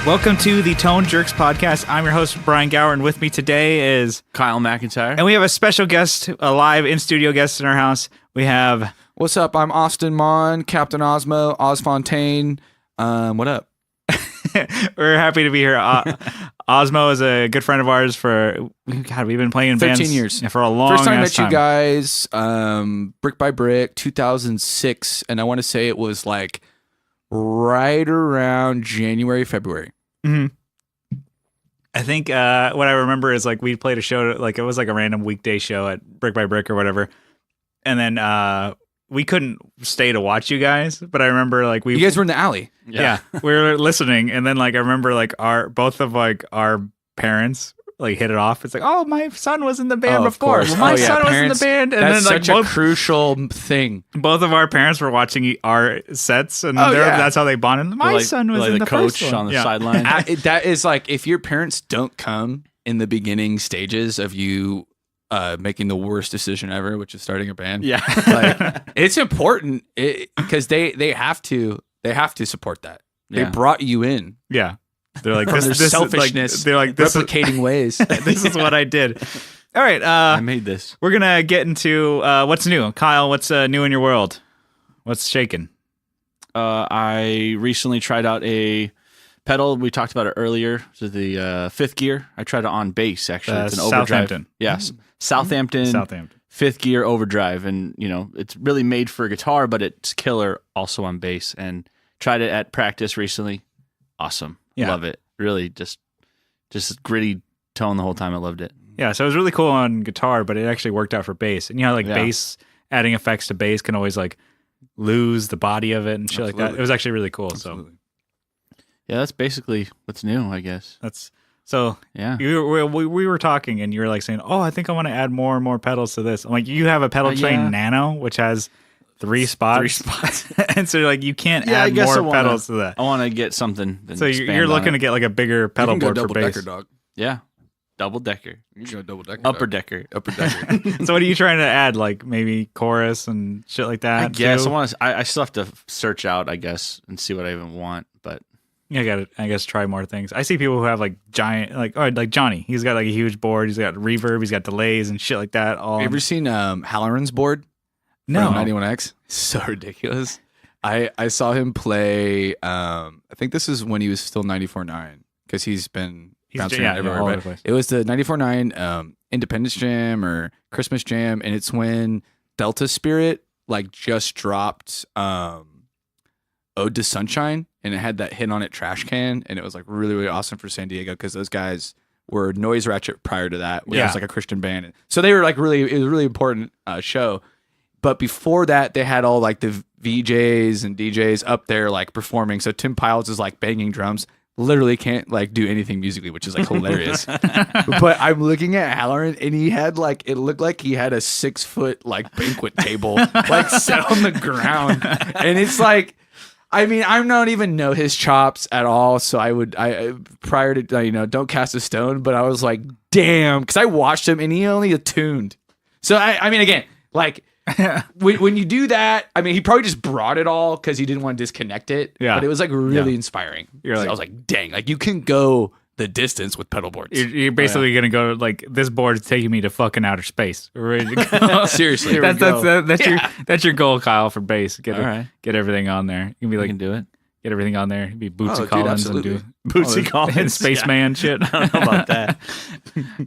Welcome to the Tone Jerks podcast. I'm your host, Brian Gower, and with me today is Kyle McIntyre. And we have a special guest, a live in-studio guest in our house. We have... What's up? I'm Austin Mahn, Captain Auzmo, Fontaine. What up? We're happy to be here. Auzmo is a good friend of ours for... God, we've been playing in 13 bands years. For a long First time I ass met you guys, Brick by Brick, 2006, and I want to say it was like right around January, February. Mm-hmm. I think what I remember is like we played a show, like it was like a random weekday show at Brick by Brick or whatever, and then we couldn't stay to watch you guys. But I remember like You guys were in the alley. yeah we were listening, and then like I remember like both of our parents like hit it off. It's like, oh, my son was in the band before. Well, my son was in the band, and that's then like such a crucial thing. both of our parents were watching our sets, and that's how they bonded. My son was like in the the coach first one. on the sideline. That is like if your parents don't come in the beginning stages of you making the worst decision ever, which is starting a band. Yeah. Like, it's important because they have to support that. They Yeah. brought you in. Yeah. They're like, From this their is selfishness, like, they're like, this replicating ways. this is what I did. All right. I made this. We're going to get into what's new. Kyle, what's new in your world? What's shaking? I recently tried out a pedal. We talked about it earlier. So the fifth gear. I tried it on bass, actually. It's an overdrive. Southampton. Yes. Southampton. Fifth gear overdrive. And, you know, it's really made for guitar, but it's killer also on bass. And tried it at practice recently. Awesome. Yeah. Love it. Really just gritty tone the whole time. I loved it. Yeah, so it was really cool on guitar, but it actually worked out for bass. And you know, like bass, adding effects to bass can always like lose the body of it and shit like that. It was actually really cool. Absolutely. So Yeah, that's basically what's new, I guess. that's so. Yeah. We were talking, and you were like saying, "Oh, I think I want to add more and more pedals to this." I'm like, you have a pedal train yeah. Nano, which has 3 spots. 3 spots. And so like you can't Yeah, I add guess more I wanna- pedals to that. I want to get something. So you're looking to get like a bigger pedal You can go board for double bass. decker, dog. Yeah. Double decker. You can go double decker. Upper decker. Upper decker. So what are you trying to add? Like maybe chorus and shit like that? I guess too? I still have to search out, I guess, and see what I even want. But Yeah, I guess try more things. I see people who have like giant, like Johnny. He's got like a huge board. He's got reverb. He's got delays and shit like that. All You ever seen Halloran's board? No. From 91X? So ridiculous. I saw him play. I think this is when he was still 94.9 because he's been bouncing around everywhere. all over But the place. it was the 94.9 Independence Jam or Christmas Jam, and it's when Delta Spirit like just dropped Ode to Sunshine, and it had that hit on it trash can, and it was like really, really awesome for San Diego because those guys were Noise Ratchet prior to that, which was like a Christian band. So they were like it was a really important show. But before that, they had all like the VJs and DJs up there like performing. So Tim Piles is like banging drums, literally can't like do anything musically, which is like hilarious. But I'm looking at Halloran, and he had like, it looked like he had a 6-foot like banquet table like set on the ground. And it's like, I mean, I don't even know his chops at all. So I prior to, don't cast a stone, but I was like, damn, because I watched him and he only attuned. So I mean, again, like, when you do that, I mean, he probably just brought it all because he didn't want to disconnect it. Yeah. But it was like really inspiring. You're like- I was like, dang, like you can go the distance with pedal boards. You're basically gonna go like this board is taking me to fucking outer space. We're ready to go. Seriously. That's your goal, Kyle, for bass. Get All right. get everything on there. You can be I like can do it. get everything on there. Be Bootsy dude, Collins and absolutely. do Bootsy Collins. and Spaceman shit. I don't know about that.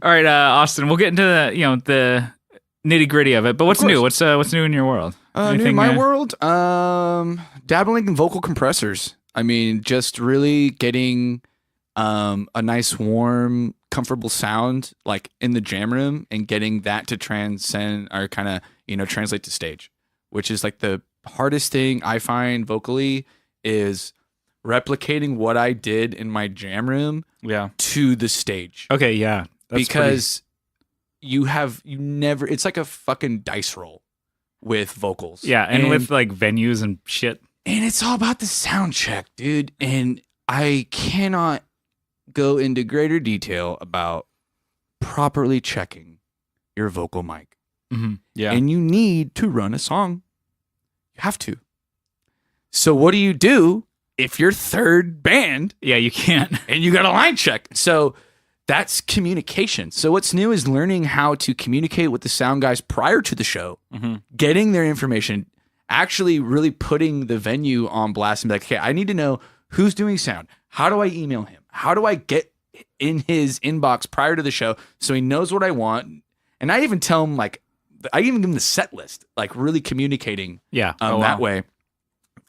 All right, Austin. We'll get into the nitty gritty of it. But what's new? What's new in your world? New in Anything, my world, dabbling in vocal compressors. I mean, just really getting a nice, warm, comfortable sound like in the jam room and getting that to transcend or kind of, translate to stage, which is like the hardest thing I find vocally is replicating what I did in my jam room to the stage. Okay, yeah. Because you never, it's like a fucking dice roll with vocals. Yeah, and with like venues and shit. And it's all about the sound check, dude. And I cannot go into greater detail about properly checking your vocal mic. Mm-hmm. Yeah. And you need to run a song. You have to. So what do? if you're third band, Yeah, you can't. and you got a line check. So that's communication. So what's new is learning how to communicate with the sound guys prior to the show, getting their information, actually really putting the venue on blast and be like, okay, I need to know who's doing sound. How do I email him? How do I get in his inbox prior to the show so he knows what I want? And I even tell him, like, I even give him the set list, like really communicating Yeah. that way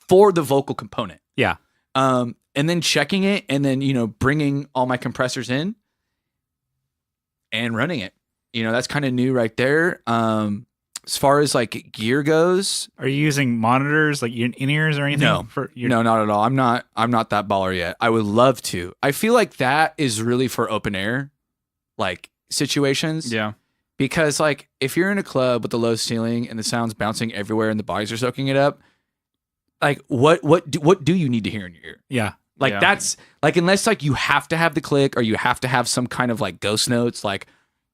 for the vocal component. Yeah. And then checking it and then, bringing all my compressors in and running it. That's kind of new right there. As far as like gear goes, Are you using monitors, like in-ears or anything? No. No, not at all. I'm not that baller yet. I would love to. I feel like that is really for open air, like situations. Yeah. Because like if you're in a club with a low ceiling and the sound's bouncing everywhere and the bodies are soaking it up, like what do you need to hear in your ear? Yeah. Like Yeah. that's like, unless like you have to have the click or you have to have some kind of like ghost notes, like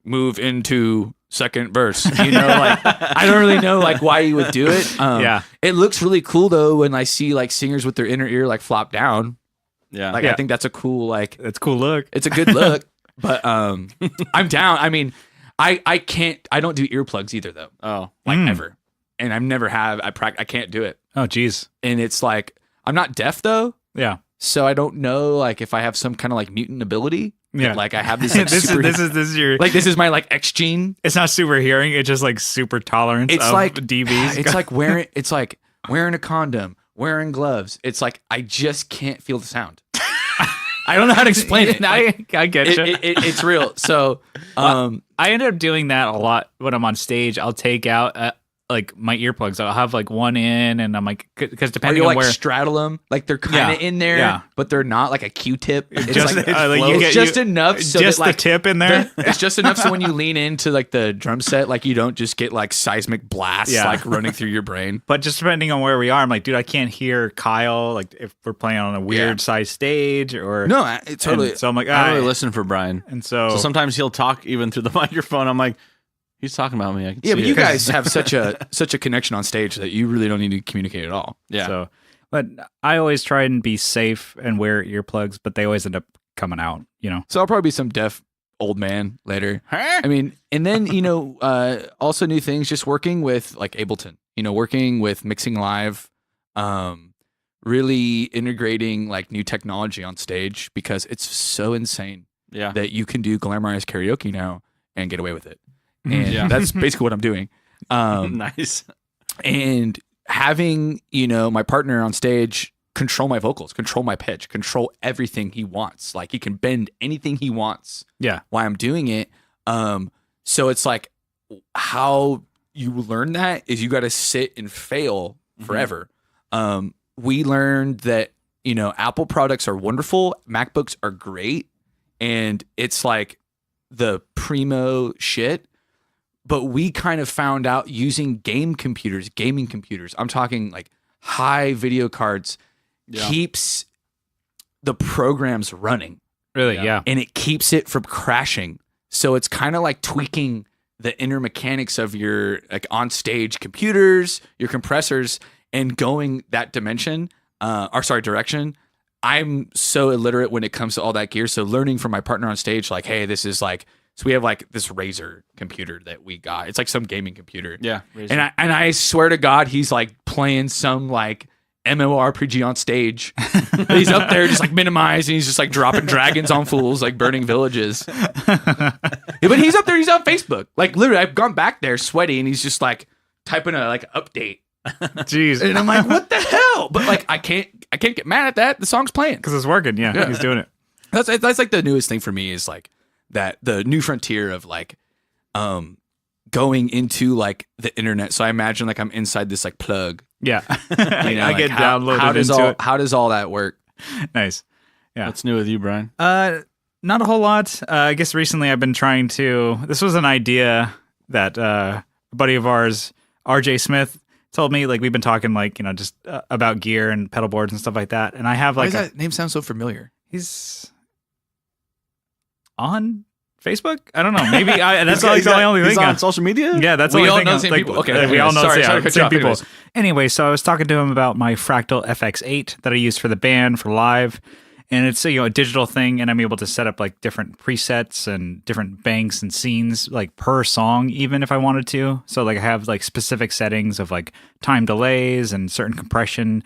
move into second verse, like I don't really know like why you would do it. Yeah. It looks really cool though when I see like singers with their inner ear like flop down. Yeah. Like Yeah. I think that's a cool, like That's a cool look. it's a good look. But I'm down. I mean, I don't do earplugs either though. Oh. Like ever. And I've never have. I can't do it. Oh, geez. And it's like I'm not deaf though. Yeah. So I don't know like if I have some kind of like mutant ability. Yeah. Like I have this like, this super, is your like this is my like X gene. It's not super hearing. It's just like super tolerance. It's of like dBs. It's like wearing a condom, wearing gloves. It's like I just can't feel the sound. I don't know how to explain it. I get you. It's real. So I ended up doing that a lot when I'm on stage. I'll take out like my earplugs. I'll have like one in, and I'm like, because or depending you on like where. straddle them, like they're kind of in there, yeah. but they're not like a Q-tip. It's Just- like, like, you it's get- just you- enough so just that like the tip in there. it's just enough so when you lean into like the drum set, like you don't just get like seismic blasts Yeah. like running through your brain. But just depending on where we are, I'm like, dude, I can't hear Kyle. Like if we're playing on a weird size stage or No, it totally. and so I'm like, I don't really listen for Brian. And So sometimes he'll talk even through the microphone. I'm like, he's talking about me. I can Yeah, see but you it. guys have such a connection on stage that you really don't need to communicate at all. Yeah. So, but I always try and be safe and wear earplugs, but they always end up coming out. So I'll probably be some deaf old man later. I mean, and then also new things. Just working with like Ableton. Working with mixing live. Really integrating like new technology on stage because it's so insane Yeah. that you can do glamorized karaoke now and get away with it. And Yeah. that's basically what I'm doing. Nice. And having, my partner on stage control my vocals, control my pitch, control everything he wants. Like he can bend anything he wants Yeah. while I'm doing it. So it's like how you learn that is you got to sit and fail forever. We learned that, Apple products are wonderful. MacBooks are great. And it's like the primo shit. But we kind of found out using gaming computers, I'm talking like high video cards, keeps the programs running. Really? Yeah. Yeah. And it keeps it from crashing. So it's kind of like tweaking the inner mechanics of your like on stage computers, your compressors, and going that direction. I'm so illiterate when it comes to all that gear. So learning from my partner on stage, like, hey, this is like, so we have like this Razer computer that we got. It's like some gaming computer. Yeah. And I swear to God, he's like playing some like MMORPG on stage. He's up there just like minimized and he's just like dropping dragons on fools, like burning villages. But he's up there, he's on Facebook. Like literally, I've gone back there sweaty and he's just like typing a like update. Jeez. And I'm like, what the hell? But like I can't get mad at that. The song's playing. Because it's working. Yeah. He's doing it. That's like the newest thing for me is like that the new frontier of like going into like the internet. So I imagine like I'm inside this like plug. Yeah. I I get downloaded into it. How does all that work? Nice. Yeah. What's new with you, Brian? Not a whole lot. I guess recently I've been trying to. This was an idea that a buddy of ours, RJ Smith, told me. Like we've been talking, like just about gear and pedal boards and stuff like that. And I have Why like does that name sound so familiar? he's on Facebook? I don't know. Maybe that's like the only thing. He's on social media? Yeah, that's we the all only know the thing. same people. Okay, we all know sorry, same people. Anyway, so I was talking to him about my Fractal FX8 that I use for the band for live, and it's a digital thing, and I'm able to set up like different presets and different banks and scenes like per song, even if I wanted to. So like I have like specific settings of like time delays and certain compression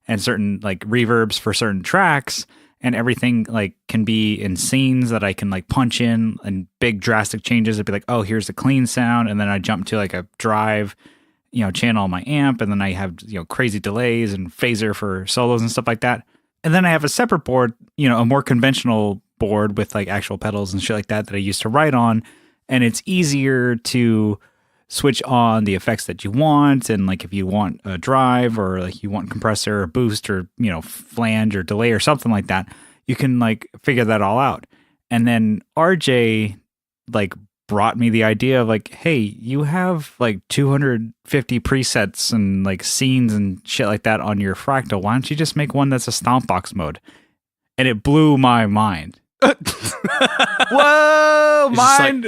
and certain like reverbs for certain tracks. And everything like can be in scenes that I can like punch in and big drastic changes. It'd be like, oh, here's the clean sound. And then I jump to like a drive, channel on my amp. And then I have, crazy delays and phaser for solos and stuff like that. And then I have a separate board, a more conventional board with like actual pedals and shit like that I used to write on. And it's easier to switch on the effects that you want, and like if you want a drive or like you want compressor or boost or flange or delay or something like that, you can like figure that all out. And then RJ like brought me the idea of like, hey, you have like 250 presets and like scenes and shit like that on your Fractal. Why don't you just make one that's a stomp box mode? And it blew my mind. Whoa, mind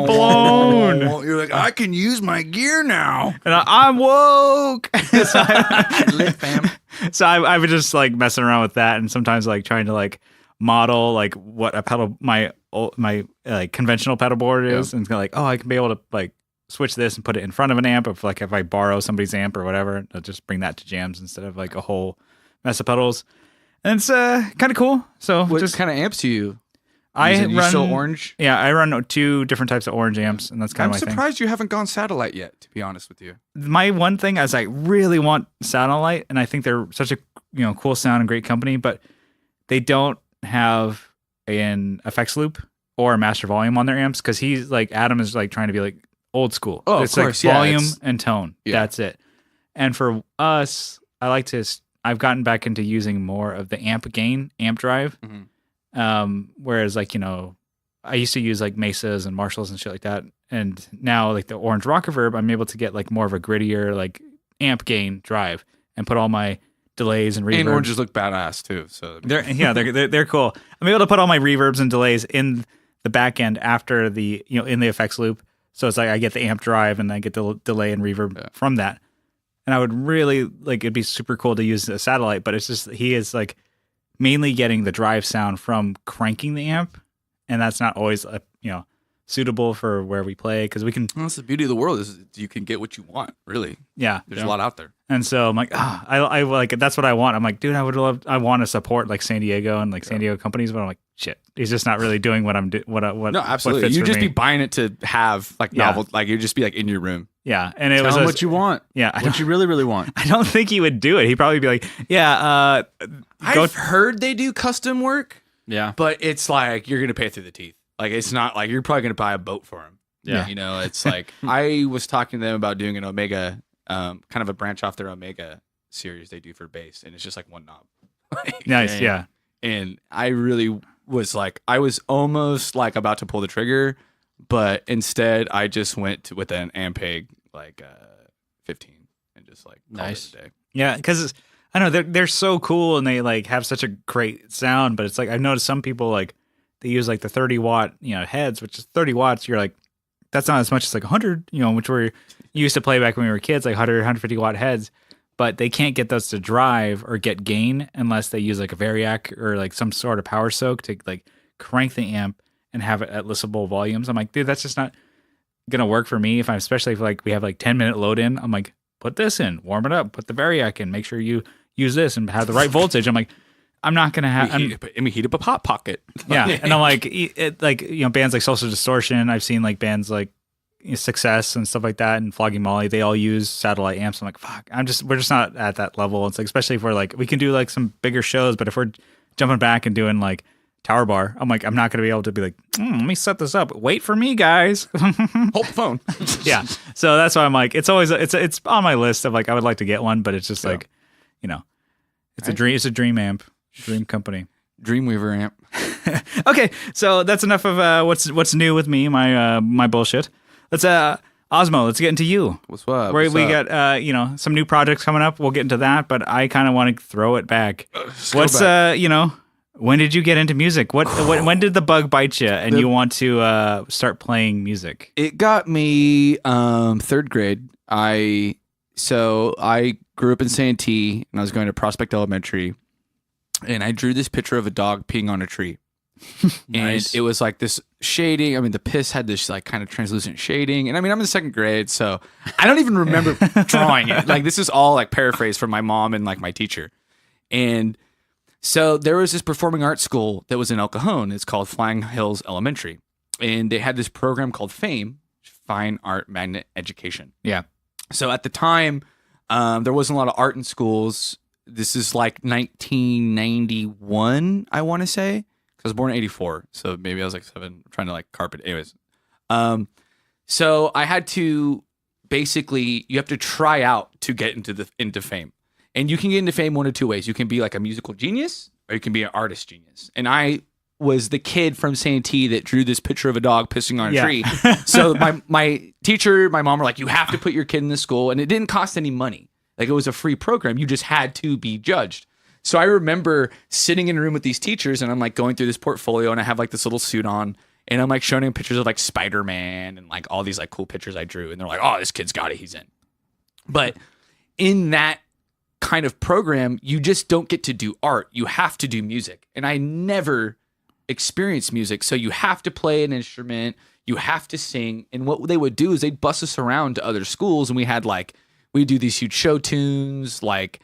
blown. You're like, I can use my gear now. And I'm woke. Lit, fam. So I would just like messing around with that, and sometimes like trying to like model like what a pedal my like conventional pedal board is, and it's like, oh, I can be able to like switch this and put it in front of an amp. If I borrow somebody's amp or whatever, I'll just bring that to jams instead of like a whole mess of pedals. And it's kind of cool. So what just kind of amps do you? You still orange? Yeah, I run 2 different types of orange amps, and that's kind of my thing. I'm surprised you haven't gone satellite yet, to be honest with you. My one thing is I really want satellite, and I think they're such a cool sound and great company, but they don't have an effects loop or a master volume on their amps, because he's like, Adam is like trying to be like old school. Oh, it's of course, like volume and tone. Yeah. That's it. And for us, I've gotten back into using more of the amp drive. Mm-hmm. Whereas like, I used to use like Mesas and Marshalls and shit like that. And now like the Orange Rock Reverb, I'm able to get like more of a grittier like amp gain drive and put all my delays and reverbs. And oranges look badass too. So they're cool. I'm able to put all my reverbs and delays in the back end after the, in the effects loop. So it's like I get the amp drive and I get the delay and reverb from that. And I would really like, it'd be super cool to use a satellite, but it's just, he is like mainly getting the drive sound from cranking the amp. And that's not always, suitable for where we play, because we can. Well, that's the beauty of the world, is you can get what you want, really. Yeah. There's a lot out there. And so I'm like, I like, that's what I want. I'm like, dude, I want to support like San Diego and like San Diego companies, but I'm like, shit, he's just not really doing what I'm doing. What No, absolutely. You'd just be buying it to have like novel, like you'd just be like in your room. Yeah. And it Tell was him what you want. Yeah. What you really, really want. I don't think he would do it. He'd probably be like, yeah, I've heard they do custom work. Yeah. But it's like, you're going to pay through the teeth. Like, it's not like you're probably going to buy a boat for him. Yeah. It's like, I was talking to them about doing an Omega, kind of a branch off their Omega series they do for bass. And it's just like one knob. Nice. Yeah. And I really was like, I was almost like about to pull the trigger, but instead I just went with an Ampeg like 15 and just like nice. Called it a day. Yeah, because I don't know, they're so cool and they like have such a great sound, but it's like I've noticed some people like they use like the 30 watt heads, which is 30 watts. You're like, that's not as much as like 100, which we used to play back when we were kids, like 100, 150 watt heads. But they can't get those to drive or get gain unless they use like a Variac or like some sort of power soak to like crank the amp and have it at listenable volumes. I'm like, dude, that's just not gonna work for me. Especially if like we have like 10-minute load in, I'm like, put this in, warm it up, put the Variac in, make sure you use this and have the right voltage. I'm like, I'm not gonna have. Heat up a hot pocket. Yeah, and I'm like, bands like Social Distortion. I've seen like bands like Success and stuff like that, and Flogging Molly. They all use satellite amps. I'm like, fuck. We're just not at that level. It's like, especially if we're like, we can do like some bigger shows, but if we're jumping back and doing like Tower Bar, I'm like, I'm not gonna be able to be like, let me set this up. Wait for me, guys. Hold the phone. Yeah. So that's why I'm like, it's always it's on my list of like I would like to get one, but it's just like, it's a dream. It's a dream amp. Dream company. Dreamweaver amp. Okay, so that's enough of what's new with me, my bullshit. Let's Auzmo, let's get into you. What's up? We got some new projects coming up. We'll get into that, but I kind of want to throw it back. What's When did you get into music? When did the bug bite you and you want to start playing music? It got me third grade. I grew up in Santee and I was going to Prospect Elementary, and I drew this picture of a dog peeing on a tree. Nice. And it was like this shading. I mean, the piss had this like kind of translucent shading. And I mean, I'm in second grade, so I don't even remember drawing it. Like, this is all like paraphrased from my mom and like my teacher. And so there was this performing arts school that was in El Cajon. It's called Flying Hills Elementary. And they had this program called FAME, Fine Art Magnet Education. Yeah. So at the time, there wasn't a lot of art in schools. This is like 1991, I want to say. I was born in 84, so maybe I was like 7. I'm trying to like carpet. Anyways, so I had to basically, you have to try out to get into FAME. And you can get into FAME one of two ways. You can be like a musical genius, or you can be an artist genius. And I was the kid from Santee that drew this picture of a dog pissing on a tree. So my teacher, my mom were like, you have to put your kid in this school. And it didn't cost any money. Like, it was a free program. You just had to be judged. So I remember sitting in a room with these teachers, and I'm like going through this portfolio, and I have like this little suit on, and I'm like showing them pictures of like Spider-Man and like all these like cool pictures I drew. And they're like, oh, this kid's got it. He's in. But in that kind of program, you just don't get to do art. You have to do music. And I never experienced music. So you have to play an instrument. You have to sing. And what they would do is they'd bus us around to other schools. And we'd do these huge show tunes, like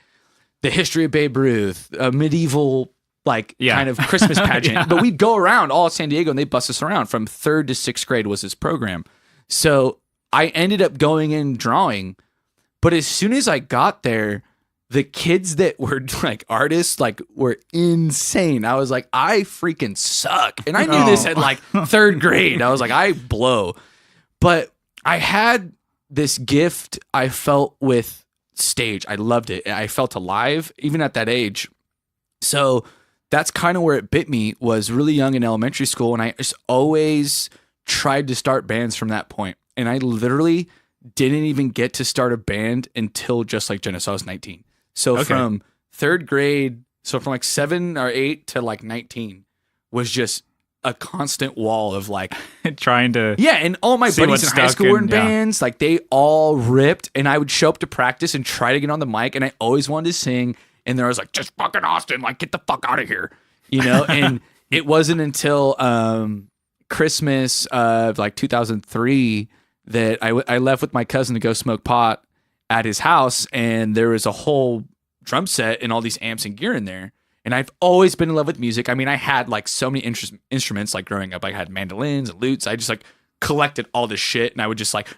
the history of Babe Ruth, a medieval kind of Christmas pageant. Yeah. But we'd go around all of San Diego, and they bus us around. From 3rd to 6th grade was this program. So I ended up going in drawing. But as soon as I got there, the kids that were like artists were insane. I was like, I freaking suck. And I knew this at like 3rd grade. I was like, I blow. But I had this gift I felt with stage. I loved it. I felt alive even at that age. So that's kind of where it bit me, was really young in elementary school. And I just always tried to start bands from that point. And I literally didn't even get to start a band until Just Like Jenna. So I was 19. So from 3rd grade, so from like 7 or 8 to like 19 was just a constant wall of like trying to and all my buddies in high school were in bands. Like, they all ripped, and I would show up to practice and try to get on the mic, and I always wanted to sing, and there was like, just fucking Austin, like, get the fuck out of here, you know. And it wasn't until Christmas of like 2003 that I left with my cousin to go smoke pot at his house, and there was a whole drum set and all these amps and gear in there. And I've always been in love with music. I mean, I had like so many instruments like growing up. I had mandolins and lutes. I just like collected all this shit, and I would just like,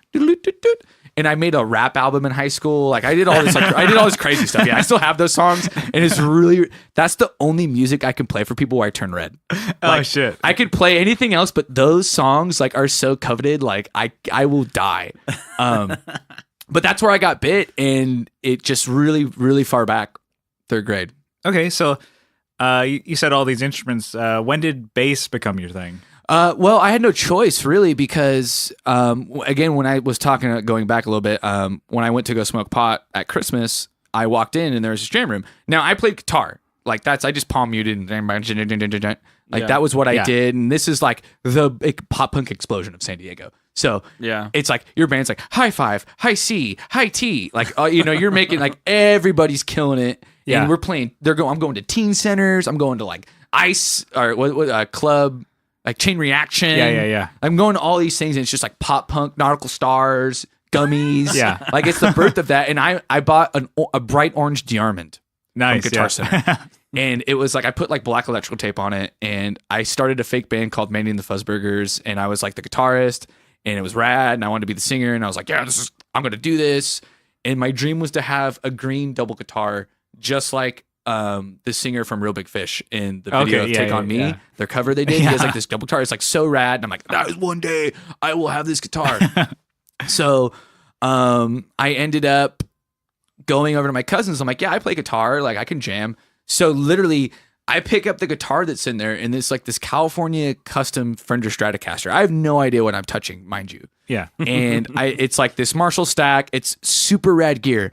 and I made a rap album in high school. Like, I did all this crazy stuff. Yeah, I still have those songs, and that's the only music I can play for people where I turn red. Like, oh shit! I could play anything else, but those songs like are so coveted. Like, I will die. But that's where I got bit, and it just really, really far back, 3rd grade. Okay, so you said all these instruments. When did bass become your thing? Well, I had no choice, really, because again, when I was going back a little bit, when I went to go smoke pot at Christmas, I walked in and there was this jam room. Now, I played guitar. Like, I just palm muted and that was what I did. And this is like the big pop punk explosion of San Diego. So it's like your band's like high five, high C, high T. Like, you're making like everybody's killing it. Yeah. And we're playing. I'm going to teen centers. I'm going to like ice or what club, like Chain Reaction. Yeah. I'm going to all these things, and it's just like pop punk, Nautical Stars, Gummies. Yeah. Like, it's the birth of that. And I bought a bright orange Diamond. Nice. From Guitar Center. And it was like, I put like black electrical tape on it, and I started a fake band called Mandy and the Fuzzburgers, and I was like the guitarist, and it was rad, and I wanted to be the singer, and I was like, I'm going to do this. And my dream was to have a green double guitar, just like the singer from Real Big Fish in the video of Take On Me, their cover they did. He has like this double guitar. It's like so rad. And I'm like, that is one day I will have this guitar. So I ended up going over to my cousins. I'm like, I play guitar. Like, I can jam. So literally, I pick up the guitar that's in there, and it's like this California custom Fender Stratocaster. I have no idea what I'm touching, mind you. Yeah. And it's like this Marshall stack. It's super rad gear.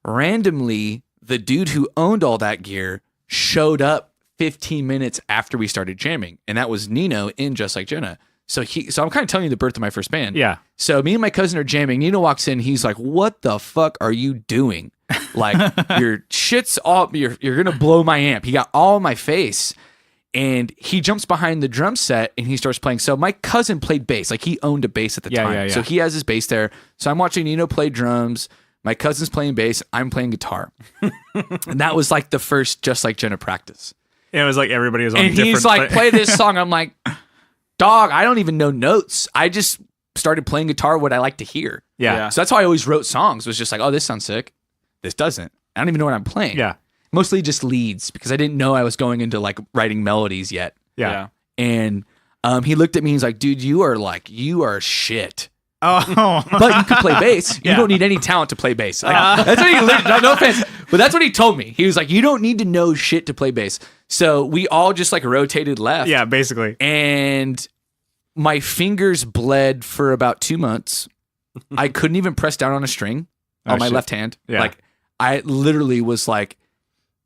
Randomly, the dude who owned all that gear showed up 15 minutes after we started jamming, and that was Nino in Just Like Jenna. So I'm kind of telling you the birth of my first band. Yeah. So me and my cousin are jamming. Nino walks in. He's like, "What the fuck are you doing? Like your shit's all. You're gonna blow my amp." He got all in my face, and he jumps behind the drum set and he starts playing. So my cousin played bass. Like he owned a bass at the time. Yeah. So he has his bass there. So I'm watching Nino play drums. My cousin's playing bass. I'm playing guitar, and that was like the first Just Like Jenna practice. It was like everybody was on. And different he's like, "Play this song." I'm like, "Dog, I don't even know notes. I just started playing guitar what I like to hear." Yeah. So that's how I always wrote songs. Was just like, "Oh, this sounds sick. This doesn't. I don't even know what I'm playing." Yeah. Mostly just leads because I didn't know I was going into like writing melodies yet. Yeah. And he looked at me. He's like, "Dude, you are shit. Oh. But you can play bass. You Yeah. don't need any talent to play bass." Like, that's what he. No offense, but that's what he told me. He was like, "You don't need to know shit to play bass." So we all just like rotated left. Yeah, basically. And my fingers bled for about 2 months. I couldn't even press down on a string on my left hand. Yeah. Like I literally was like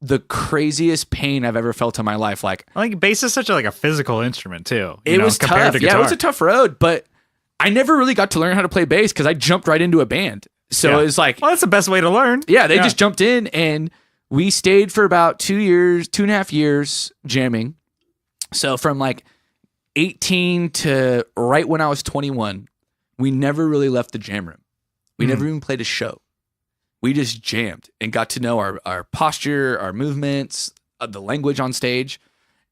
the craziest pain I've ever felt in my life. Like I think bass is such a physical instrument too. it was compared tough. to Yeah, guitar. it was a tough road, but I never really got to learn how to play bass because I jumped right into a band. So Yeah. it was like, Well, that's the best way to learn. yeah, they just jumped in and we stayed for about 2.5 years jamming. So from like 18 to right when I was 21, we never really left the jam room. We never even played a show. We just jammed and got to know our posture, our movements, the language on stage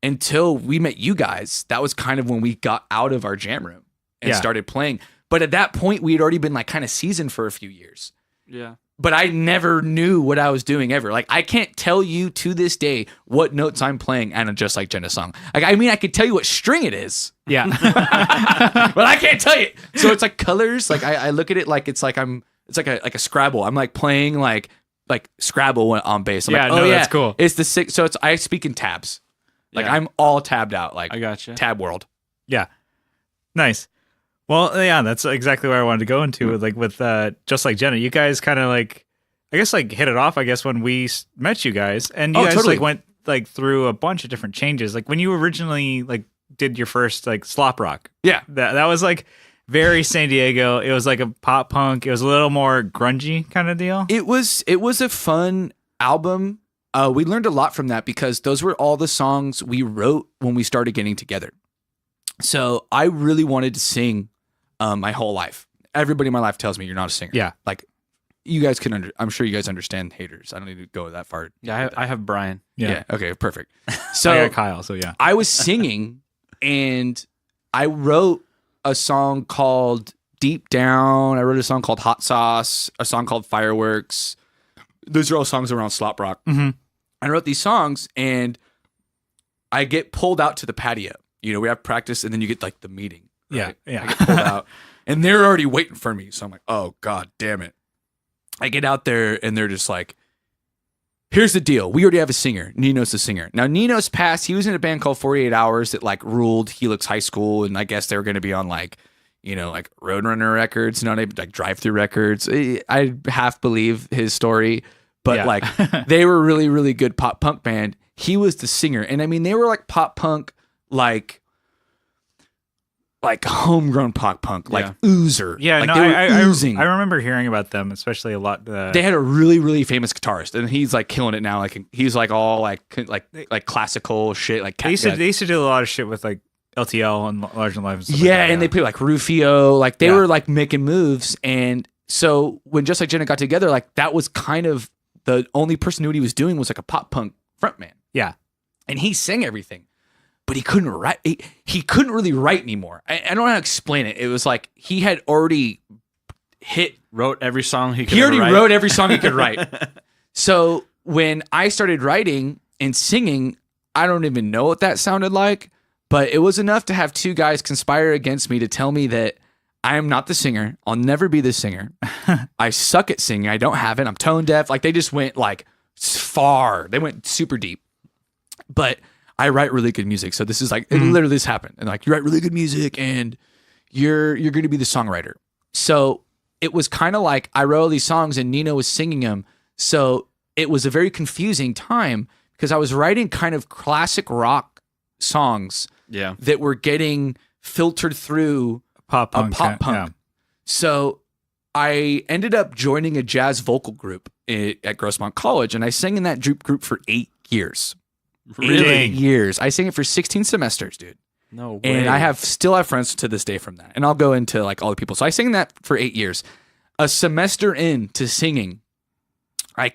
until we met you guys. That was kind of when we got out of our jam room and started playing. But at that point, we had already been like kind of seasoned for a few years. Yeah. But I never knew what I was doing ever. Like I can't tell you to this day what notes I'm playing on a Just Like Jenna song. Like I mean, I could tell you what string it is, Yeah. but I can't tell you. So it's like colors. Like I look at it like it's like a Scrabble. I'm like playing like Scrabble on bass. I'm Yeah, like, no, that's cool. It's the six. So I speak in tabs. Like Yeah. I'm all tabbed out. Like I gotcha. tab world. Yeah. Nice. Well, yeah, that's exactly where I wanted to go into with Just Like Jenna. You guys kind of hit it off, I guess, when we met you guys. And you guys totally. went through a bunch of different changes. Like when you originally did your first slop rock. Yeah. That was very San Diego. It was like a pop punk. It was a little more grungy kind of deal. It was a fun album. We learned a lot from that because those were all the songs we wrote when we started getting together. So I really wanted to sing my whole life. Everybody in my life tells me you're not a singer. Yeah. Like you guys can I'm sure you guys understand haters. I don't need to go that far. Yeah, I have Brian. Yeah. Okay, perfect. I So got Kyle, so yeah. I was singing and I wrote a song called Deep Down. I wrote a song called Hot Sauce, a song called Fireworks. Those are all songs around slop rock. Mm-hmm. I wrote these songs and I get pulled out to the patio. We have practice and then you get the meeting. Right? Yeah. I get pulled out and they're already waiting for me. So I'm like, oh God damn it. I get out there and they're just like, here's the deal. We already have a singer. Nino's the singer. Now Nino's past, he was in a band called 48 Hours that ruled Helix High School. And I guess they were going to be on Roadrunner records, Drive Through records. I half believe his story, but they were really, really good pop punk band. He was the singer. And I mean, they were pop punk, homegrown pop punk, Oozer. Yeah, they were oozing. I remember hearing about them, especially a lot. They had a really, really famous guitarist, and he's killing it now. He's all classical shit. They used to do a lot of shit with LTL and Large and Live. And stuff and they play Rufio. They were making moves, and so when Just Like Jenna got together, that was kind of the only person who knew what he was doing was a pop punk frontman. Yeah, and he sang everything. But he couldn't write. He couldn't really write anymore. I don't know how to explain it. It was he had already wrote every song he could He already write. wrote every song he could write. So when I started writing and singing, I don't even know what that sounded like, but it was enough to have two guys conspire against me to tell me that I am not the singer. I'll never be the singer. I suck at singing. I don't have it. I'm tone deaf. They just went far. They went super deep. But I write really good music. So this is it literally this happened. And you write really good music and you're going to be the songwriter. So it was kind of I wrote all these songs and Nino was singing them. So it was a very confusing time because I was writing kind of classic rock songs that were getting filtered through pop punk. Yeah. So I ended up joining a jazz vocal group at Grossmont College, and I sang in that group for 8 years. Really? 8 years. I sang it for 16 semesters, dude. No way. And I still have friends to this day from that. And I'll go into like all the people. So I sang that for 8 years. A semester into singing, I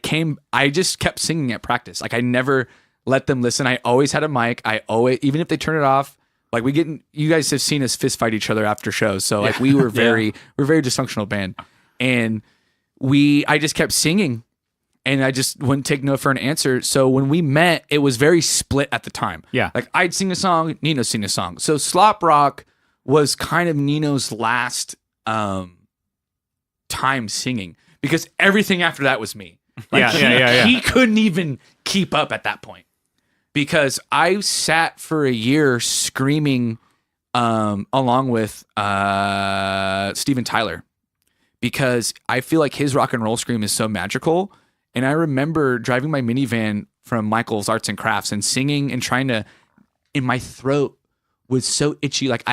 just kept singing at practice. Like I never let them listen. I always had a mic. Even if they turn it off, like you guys have seen us fist fight each other after shows. So like we were we're a very dysfunctional band. And I just kept singing and I just wouldn't take no for an answer. So when we met, it was very split at the time. Yeah. Like I'd sing a song, Nino sing a song. So Slop Rock was kind of Nino's last time singing because everything after that was me. Like he couldn't even keep up at that point because I sat for a year screaming along with Steven Tyler because I feel like his rock and roll scream is so magical. And I remember driving my minivan from Michael's Arts and Crafts and singing and and my throat was so itchy. Like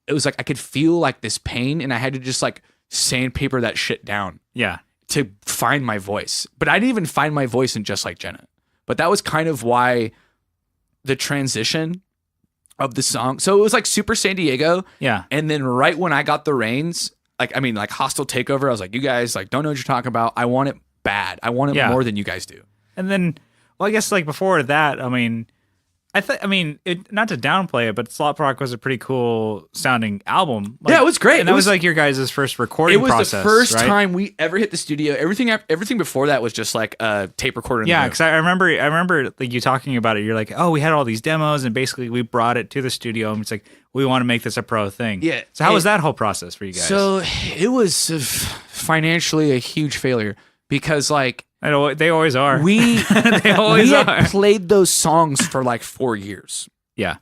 it was like I could feel like this pain and I had to just like sandpaper that shit down. Yeah. To find my voice. But I didn't even find my voice in Just Like Jenna. But that was kind of why the transition of the song. So it was like Super San Diego. Yeah. And then right when I got the reins, like Hostile Takeover, I was like, you guys like don't know what you're talking about. I want it bad. I want it more than you guys do. And then, well, I guess like before that, I mean, not to downplay it, but Slop Rock was a pretty cool sounding album. Like, yeah, it was great. And that was like your guys' first recording process. It was the first time we ever hit the studio. Everything before that was just like a tape recorder. Yeah, because I remember like you talking about it. You're like, oh, we had all these demos, and basically we brought it to the studio, and it's like we want to make this a pro thing. Yeah. So how was that whole process for you guys? So it was financially a huge failure because like. I know they always are. They always had played those songs for like 4 years. Yeah.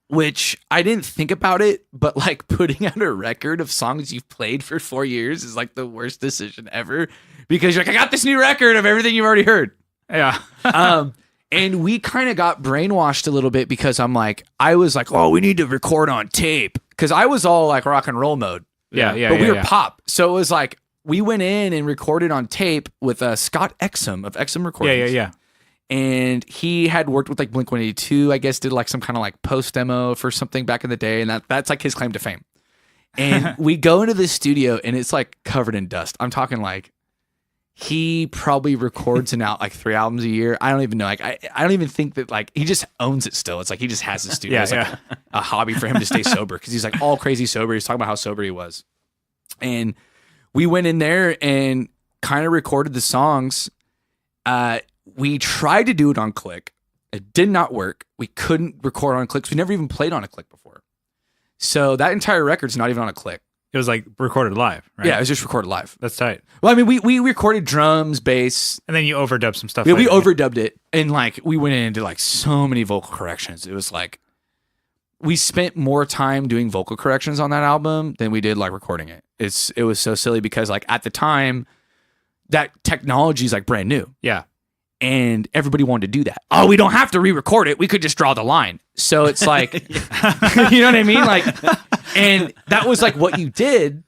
Which I didn't think about it, but like putting out a record of songs you've played for 4 years is like the worst decision ever because you're like, I got this new record of everything you've already heard. Yeah. And we kind of got brainwashed a little bit because I was like, oh, we need to record on tape because I was all like rock and roll mode. Yeah. But we were pop. So it was like, we went in and recorded on tape with Scott Exum of Exum Recordings. Yeah. And he had worked with like Blink-182, I guess, did like some kind of like post demo for something back in the day. And that's like his claim to fame. And we go into the studio and it's like covered in dust. I'm talking like he probably records and out like 3 albums a year. I don't even know. Like I don't even think that like he just owns it still. It's like he just has the studio. It's like a hobby for him to stay sober because he's like all crazy sober. He's talking about how sober he was. And we went in there and kind of recorded the songs. We tried to do it on Click. It did not work. We couldn't record on Click. We never even played on a Click before. So that entire record's not even on a Click. It was like recorded live, right? Yeah, it was just recorded live. That's tight. Well, I mean, we recorded drums, bass. And then you overdubbed some stuff. Yeah, we overdubbed it. And like we went in and did like so many vocal corrections. It was like we spent more time doing vocal corrections on that album than we did like recording it. It was so silly because like at the time that technology is like brand new. Yeah. And everybody wanted to do that. Oh, we don't have to re-record it. We could just draw the line. So it's like, you know what I mean? Like, and that was like what you did.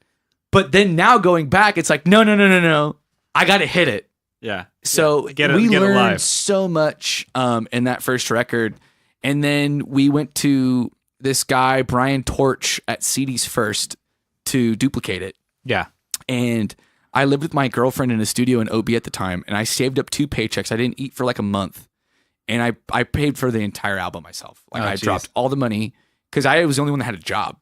But then now going back, it's like, no. I got to hit it. Yeah. So get we learned live. so much in that first record. And then we went to this guy, Brian Torch at CD's First to duplicate it. Yeah. And I lived with my girlfriend in a studio in OB at the time, and I saved up 2 paychecks. I didn't eat for like a month, and I paid for the entire album myself. Like I dropped all the money because I was the only one that had a job.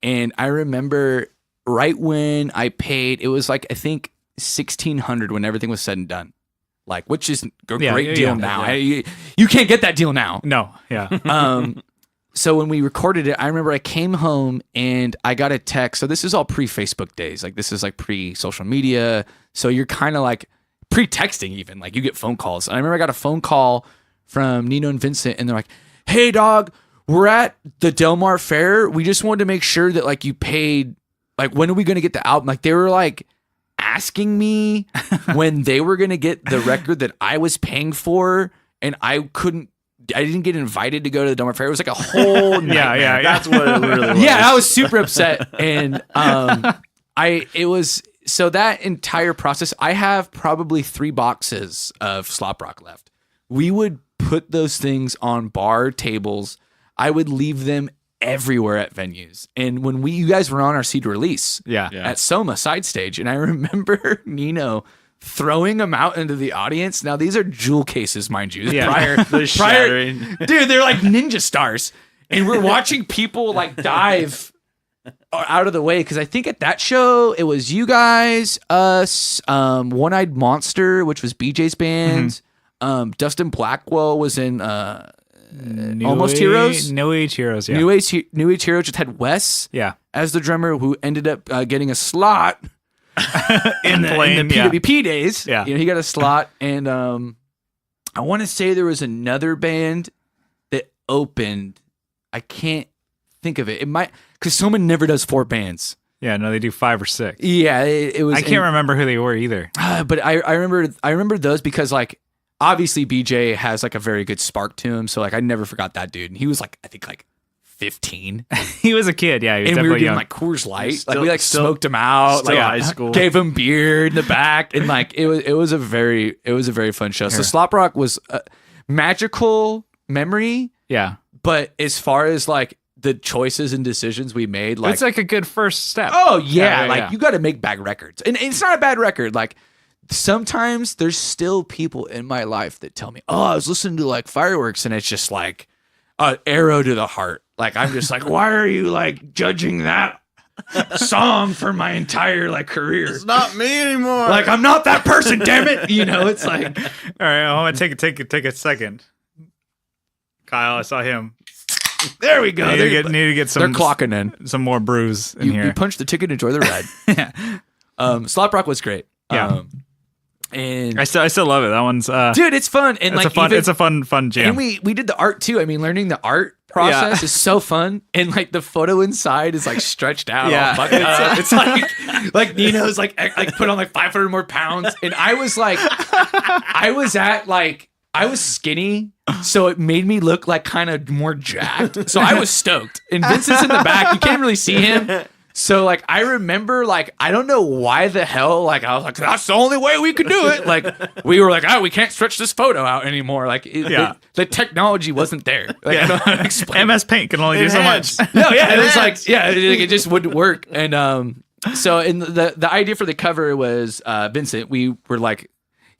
And I remember right when I paid, it was like I think $1,600 when everything was said and done. Like, which is a great deal now. Yeah. You can't get that deal now. No. Yeah. So when we recorded it, I remember I came home and I got a text. So this is all pre-Facebook days. Like this is like pre-social media. So you're kind of like pre-texting even. Like you get phone calls. And I remember I got a phone call from Nino and Vincent and they're like, hey dog, we're at the Del Mar Fair. We just wanted to make sure that like you paid, like when are we going to get the album? Like they were like asking me when they were going to get the record that I was paying for. and I didn't get invited to go to the Dumber Fair. It was like a whole nightmare. yeah. That's what it really was. Yeah, I was super upset. And so that entire process, I have probably 3 boxes of Slop Rock left. We would put those things on bar tables. I would leave them everywhere at venues. And when you guys were on our seed release at Soma side stage, and I remember Nino throwing them out into the audience. Now these are jewel cases, mind you. Yeah. They're shattering. Dude, they're like ninja stars. And we're watching people like dive out of the way, because I think at that show it was you guys, us, One Eyed Monster, which was BJ's band. Dustin Blackwell was in Almost Heroes. New Age Heroes, yeah. New Age Heroes just had Wes as the drummer, who ended up getting a slot in the PWP days. Yeah. He got a slot, and I want to say there was another band that opened. I can't think of it. It might, because Soma never does 4 bands. Yeah, no, they do 5 or 6. Yeah, it was. I can't remember who they were either. But I remember those, because like obviously BJ has like a very good spark to him, so like I never forgot that dude. And he was like, I think like 15. He was a kid, yeah. He was and we were doing young. like Coors Light, like we like smoked him out, like high school, gave him beer in the back, and like it was a very fun show. So Slop Rock was a magical memory. Yeah, but as far as like the choices and decisions we made, like it's like a good first step. Oh yeah, you got to make bad records, and it's not a bad record. Like sometimes there's still people in my life that tell me, "Oh, I was listening to like Fireworks," and it's just like an arrow to the heart. Like I'm just like, why are you like judging that song for my entire like career? It's not me anymore. Like I'm not that person, damn it. It's like, all right, I want to take a second. Kyle, I saw him. There we go. Need to get some. They're clocking in. Some more brews in here. You punch the ticket, enjoy the ride. Yeah. Slop Rock was great. Yeah. And I still love it. That one's dude, it's fun, and it's a fun jam. And we did the art too. I mean, learning the art process is so fun, and like the photo inside is like stretched out. Yeah. All fucked up. It's like Nino's like put on like 500 more pounds, and I was like, I was skinny, so it made me look like kind of more jacked. So I was stoked, and Vincent's in the back. You can't really see him. So like I remember, like I don't know why the hell, like I was like, that's the only way we could do it. Like we were like, oh, we can't stretch this photo out anymore. Like the technology wasn't there. Like I don't know how to explain. MS Paint can only do so much. No, yeah, it was like it just wouldn't work. And so in the idea for the cover was Vincent. We were like,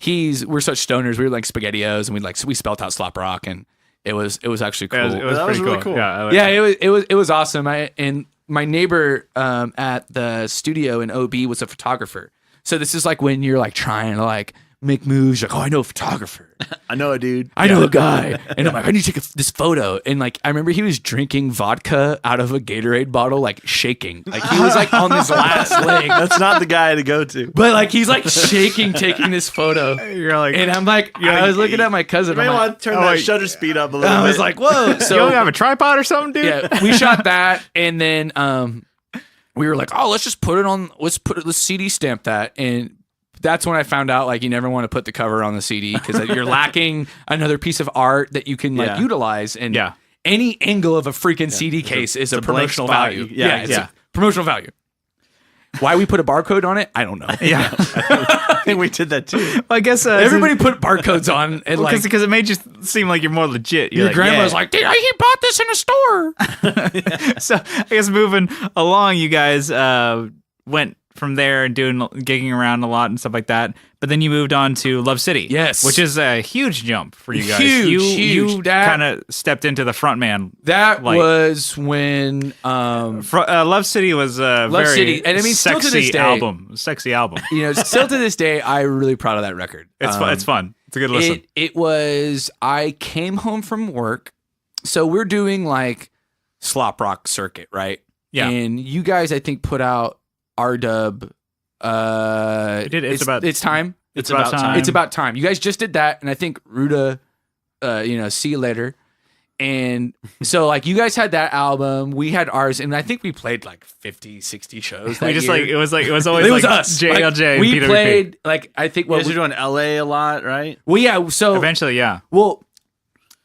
we're such stoners. We were like SpaghettiOs, and we spelt out Slop Rock, and it was actually cool. It was pretty really cool. cool. Yeah, it was awesome. And my neighbor at the studio in OB was a photographer. So this is like when you're like trying to like make moves. You're like, oh, I know a photographer. I know a dude. I know a guy. And I'm like, I need to take this photo. And like, I remember he was drinking vodka out of a Gatorade bottle, like shaking. Like he was like on his last leg. That's not the guy to go to. But like, he's like shaking, taking this photo. You're like, and I'm like, I was looking at my cousin. You may want to turn that shutter speed up a little bit. I was like, whoa. So you don't have a tripod or something, dude? Yeah, we shot that. And then we were like, oh, let's just put it on, let's CD stamp that. And that's when I found out, like, you never want to put the cover on the CD because you're lacking another piece of art that you can like utilize. And any angle of a freaking CD case is a promotional value. It's a promotional value. Why we put a barcode on it, I don't know. Yeah, I think we did that too. Well, I guess everybody put barcodes on, and because it made you seem like you're more legit. Your grandma's like, "Dude, he bought this in a store." So I guess moving along, you guys went from there and gigging around a lot and stuff like that. But then you moved on to Love City, which is a huge jump for you guys. Huge. You kind of stepped into the front man. That was when Love City was a Love very City, and I mean, still to this day, sexy album. Still to this day, I'm really proud of that record. It's fun. It's fun. It's a good listen. It was. I came home from work, so we're doing like Slop Rock circuit, right? Yeah, and you guys, I think, put out R-Dub. It's time. It's about time. You guys just did that, and I think Ruda, See You Later. And so like you guys had that album, we had ours, and I think we played like 50, 60 shows. We just year. It was always it was like us. JLJ. Like, we PWP. played like I think you guys were doing LA a lot, right? Well, yeah. So eventually, yeah. Well,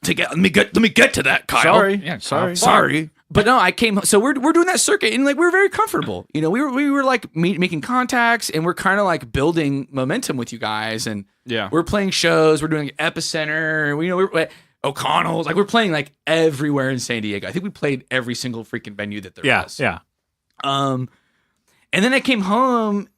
let me get to that, Kyle. Sorry. Yeah, Sorry. But no, I came. So we're doing that circuit, and like we were very comfortable. You know, we were like making contacts, and we're kind of like building momentum with you guys. And we're playing shows. We're doing Epicenter. We're O'Connell's. Like we're playing like everywhere in San Diego. I think we played every single freaking venue that there was. Yeah. And then I came home.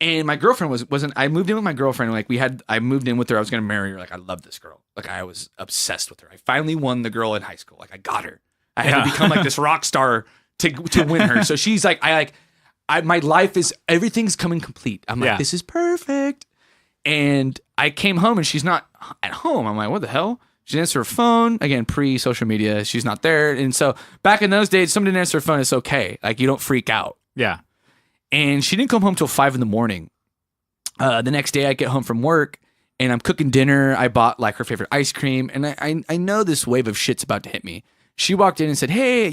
And my girlfriend wasn't. I moved in with my girlfriend. And like I moved in with her. I was gonna marry her. Like I love this girl. Like I was obsessed with her. I finally won the girl in high school. Like I got her. I had to become like this rock star to win her. So she's like, my life is everything's coming complete. I'm like, this is perfect. And I came home and she's not at home. I'm like, what the hell? She didn't answer her phone. Again, pre-social media, she's not there. And so back in those days, somebody didn't answer her phone. It's okay. Like you don't freak out. Yeah. And she didn't come home till 5 a.m. The next day I get home from work and I'm cooking dinner. I bought like her favorite ice cream. And I know this wave of shit's about to hit me. She walked in and said, hey,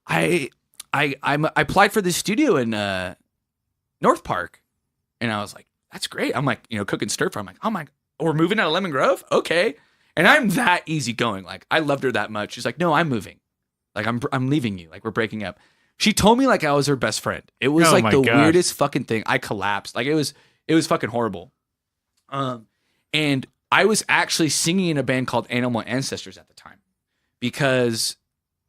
I applied for this studio in North Park. And I was like, that's great. I'm like, cooking stir fry. I'm like, oh my, we're moving out of Lemon Grove? Okay. And I'm that easygoing. Like I loved her that much. She's like, no, I'm moving. Like I'm leaving you. Like we're breaking up. She told me like I was her best friend. It was like the weirdest fucking thing. I collapsed. Like it was fucking horrible. And I was actually singing in a band called Animal Ancestors at the time because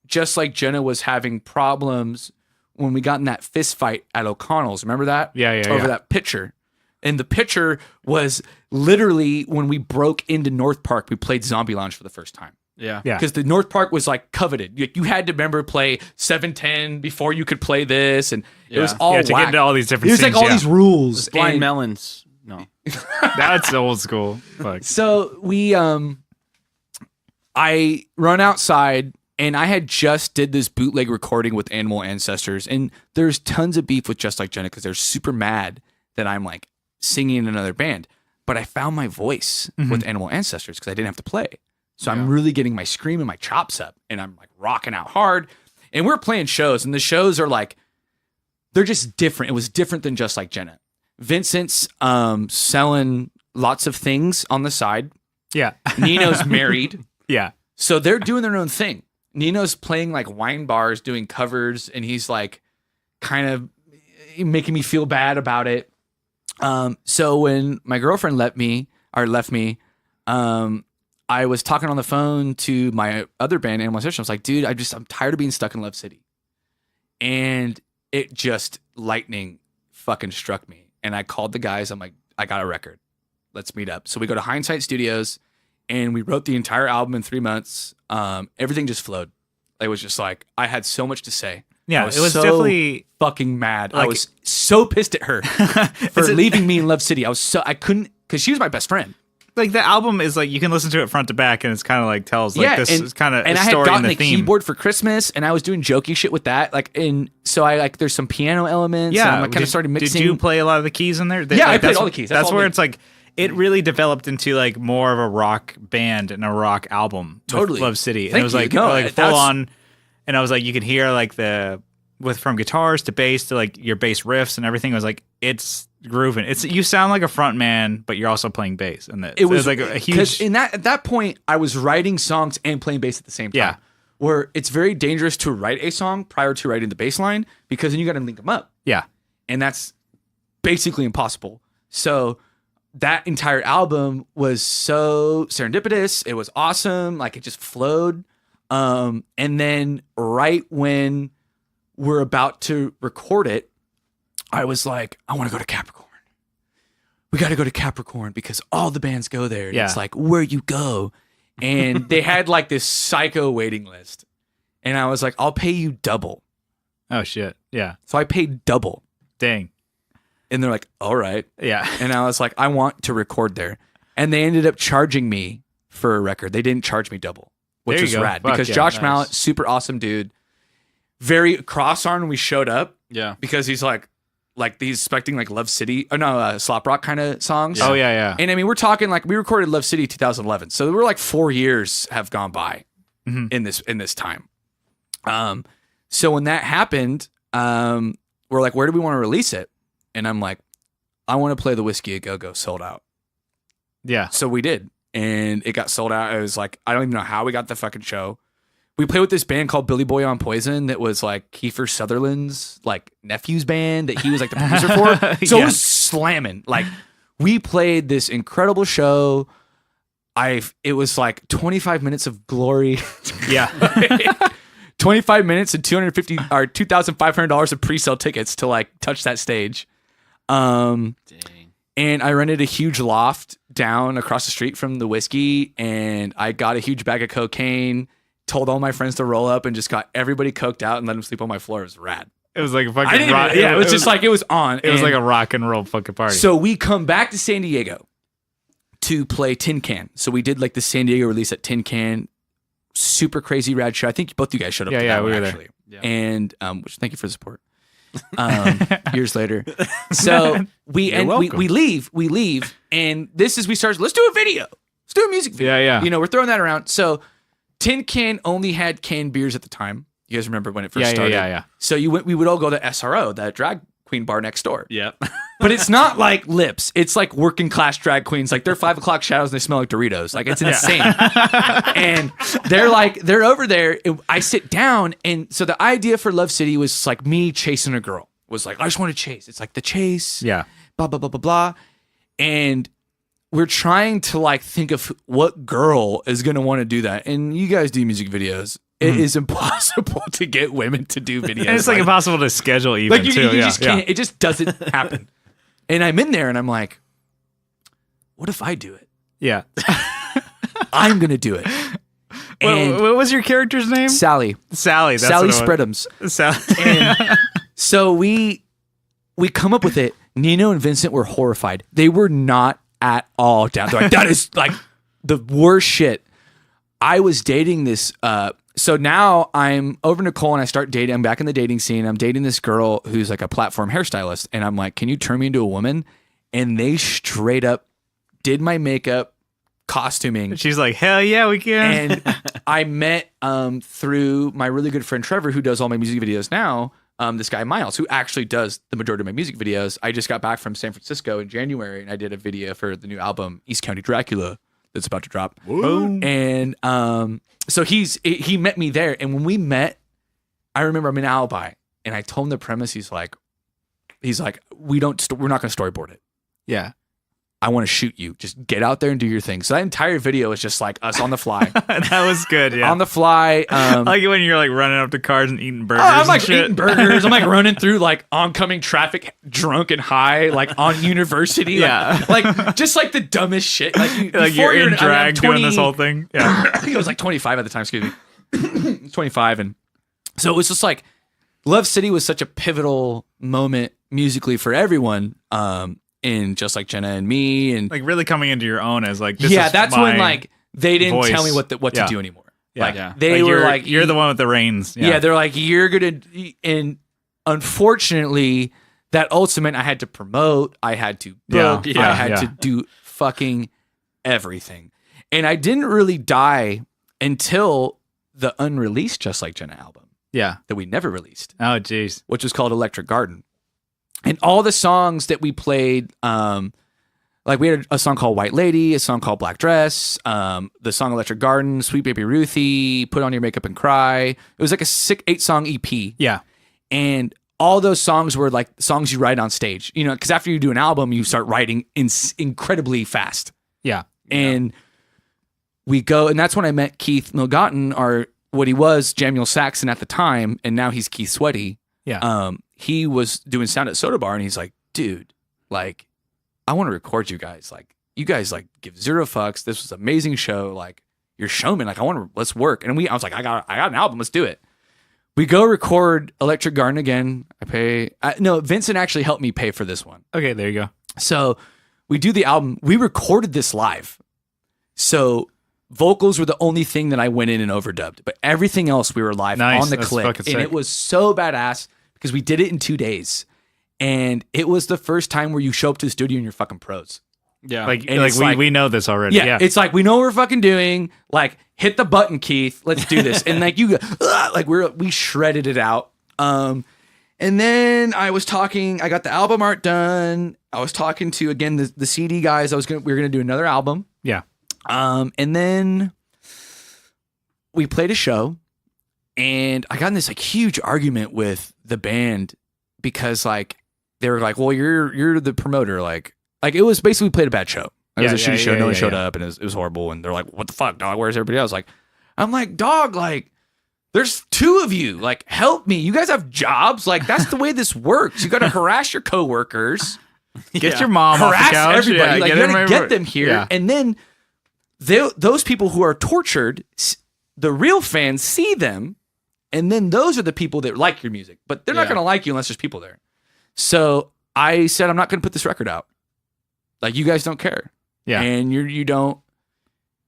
just like Jenna was having problems when we got in that fist fight at O'Connell's. Remember that? Yeah. Over that pitcher. And the pitcher was literally when we broke into North Park, we played Zombie Lounge for the first time. Yeah. Because the North Park was like coveted. You had to remember play 710 before you could play this, and it was all to get into all these different. It was like all these rules. Blind melons. No, that's old school. Fuck. So I run outside, and I had just did this bootleg recording with Animal Ancestors, and there's tons of beef with Just Like Jenna because they're super mad that I'm like singing in another band. But I found my voice with Animal Ancestors because I didn't have to play. So I'm really getting my scream and my chops up, and I'm like rocking out hard. And we're playing shows, and the shows are like, they're just different. It was different than Just Like Jenna. Vincent's selling lots of things on the side. Yeah. Nino's married. Yeah. So they're doing their own thing. Nino's playing like wine bars, doing covers, and he's like kind of making me feel bad about it. So when my girlfriend left me, I was talking on the phone to my other band, Animal Ancestors. I was like, dude, I'm tired of being stuck in Love City. And it just lightning fucking struck me. And I called the guys. I'm like, I got a record. Let's meet up. So we go to Hindsight Studios and we wrote the entire album in 3 months. Everything just flowed. It was just like, I had so much to say. Yeah, it was definitely fucking mad. Like, I was so pissed at her for leaving me in Love City. I couldn't, because she was my best friend. Like the album is like you can listen to it front to back, and it's kind of like tells like this is kind of and a I story had gotten in the a theme. keyboard for Christmas, and I was doing jokey shit with that. Like, and so I like there's some piano elements. Yeah, and I kind of started mixing. Did you play a lot of the keys in there? I played all the keys. That's where it's like it really developed into like more of a rock band and a rock album. Totally, Love City. And Thank it was you. like full on, and I was like you could hear like from guitars to bass to like your bass riffs and everything. It was like it's grooving. You sound like a front man, but you're also playing bass, and it was like a huge. At that point, I was writing songs and playing bass at the same time. Yeah, where it's very dangerous to write a song prior to writing the bass line because then you got to link them up. Yeah, and that's basically impossible. So that entire album was so serendipitous. It was awesome. Like it just flowed. And then right when we're about to record it, I was like, I want to go to Capricorn. We got to go to Capricorn because all the bands go there. And it's like, where you go. And they had like this psycho waiting list. And I was like, I'll pay you double. Oh, shit. Yeah. So I paid double. Dang. And they're like, all right. Yeah. And I was like, I want to record there. And they ended up charging me for a record. They didn't charge me double, which was rad. Because Josh Mallet, super awesome dude. Very cross-armed when we showed up. Yeah. Because he's like he's expecting like Love City, Slop Rock kind of songs. Yeah. Oh yeah. And I mean, we're talking like we recorded Love City 2011, so we're like 4 years have gone by in this time. So when that happened, we're like, where do we want to release it? And I'm like, I want to play the Whiskey A Go Go sold out. Yeah. So we did, and it got sold out. It was like, I don't even know how we got the fucking show. We played with this band called Billy Boy on Poison that was like Kiefer Sutherland's like nephew's band that he was like the producer for. So it was slamming. Like we played this incredible show. It was like 25 minutes of glory. Yeah. 25 minutes and $2,500 of pre-sale tickets to like touch that stage. Dang. And I rented a huge loft down across the street from the whiskey, and I got a huge bag of cocaine, told all my friends to roll up, and just got everybody coked out and let them sleep on my floor. It was rad. It was like a fucking rock. Yeah, it was just like it was on. It was like a rock and roll fucking party. So we come back to San Diego to play Tin Can. So we did like the San Diego release at Tin Can. Super crazy rad show. I think both you guys showed up. Yeah, to we that were one, actually. there. Yeah. And which thank you for the support. Years later. So we leave, and this is let's do a video. Let's do a music video. Yeah. You know, we're throwing that around. So Tin Can only had canned beers at the time. You guys remember when it first started? Yeah. So we would all go to SRO, that drag queen bar next door. Yep. But it's not like Lips. It's like working class drag queens. Like they're 5 o'clock shadows and they smell like Doritos. Like it's insane. And they're over there. I sit down, and so the idea for Love City was like me chasing a girl. Was like, I just want to chase. It's like the chase. Yeah. Blah, blah, blah, blah, blah. And we're trying to like think of what girl is going to want to do that. And you guys do music videos. It is impossible to get women to do videos. And it's like impossible to schedule even like you too. just can't. It just doesn't happen. And I'm in there and I'm like, what if I do it? Yeah. I'm going to do it. And what was your character's name? Sally. Sally. That's Sally what it Spreadums. was. Sally. And so we come up with it. Nino and Vincent were horrified. They were not at all down. They're like, that is like the worst shit. I was dating this. So now I'm over Nicole and I start dating. I'm back in the dating scene. I'm dating this girl who's like a platform hairstylist. And I'm like, can you turn me into a woman? And they straight up did my makeup, costuming. She's like, hell yeah, we can. And I met through my really good friend Trevor, who does all my music videos now. This guy Miles, who actually does the majority of my music videos. I just got back from San Francisco in January, and I did a video for the new album East County Dracula that's about to drop. Whoa. And so he met me there, and when we met, I remember I'm in Alibi, and I told him the premise. He's like, we're not going to storyboard it. Yeah. I want to shoot you. Just get out there and do your thing. So that entire video is just like us on the fly. That was good. Yeah. On the fly. I like it when you're like running up to cars and eating burgers. I'm like and shit. eating burgers. I'm like running through like oncoming traffic, drunk and high, like on University. Yeah. Like just like the dumbest shit. Like You're in drag doing this whole thing. Yeah. I think I was like 25 at the time. Excuse me. 25, and so it was just like Love City was such a pivotal moment musically for everyone. And just like Jenna and me, and like really coming into your own as like, this that's is my when like they didn't voice. tell me what to do anymore. Yeah. Like they were like, you're the one with the reins. Yeah, they're like, you're gonna, and unfortunately, that ultimate I had to promote, I had to book, I had to do fucking everything, and I didn't really die until the unreleased Just Like Jenna album. Yeah, that we never released. Oh, jeez, which was called Electric Garden. And all the songs that we played, like we had a song called White Lady, a song called Black Dress, the song Electric Garden, Sweet Baby Ruthie, Put On Your Makeup and Cry. It was like a 8-song EP. Yeah. And all those songs were like songs you write on stage, you know, because after you do an album, you start writing incredibly fast. Yeah. And we go, and that's when I met Keith Milgotten, or what he was, Jamuel Saxon at the time, and now he's Keith Sweaty. Yeah. He was doing sound at Soda Bar, and he's like, dude, like, I want to record you guys. Like, you guys like give zero fucks. This was an amazing show. Like, you're showman. Like, let's work. And I was like, I got an album. Let's do it. We go record Electric Garden again. Vincent actually helped me pay for this one. Okay, there you go. So we do the album. We recorded this live. So vocals were the only thing that I went in and overdubbed, but everything else we were live on the click. And it was so badass because we did it in 2 days. And it was the first time where you show up to the studio and you're fucking pros. Yeah. We know this already. Yeah. It's like, we know what we're fucking doing. Like, hit the button, Keith. Let's do this. And like, you go, like we shredded it out. And then I got the album art done. I was talking to, again, the CD guys. We were going to do another album. Yeah. And then we played a show, and I got in this like huge argument with the band because like they were like, "Well, you're the promoter." Like it was basically we played a bad show. It was a shitty show. No one showed up, and it was horrible. And they're like, "What the fuck, dog? Where's everybody else?" Like, I'm like, "Dog, like, there's two of you. Like, help me. You guys have jobs. Like, that's the way this works. You got to harass your coworkers, get your mom off the couch. Harass everybody. Like, you got to get them here, Yeah. and then those people who are tortured, the real fans see them, and then those are the people that like your music, but they're not going to like you unless there's people there." So I said, "I'm not going to put this record out. Like, you guys don't care." Yeah. And you don't,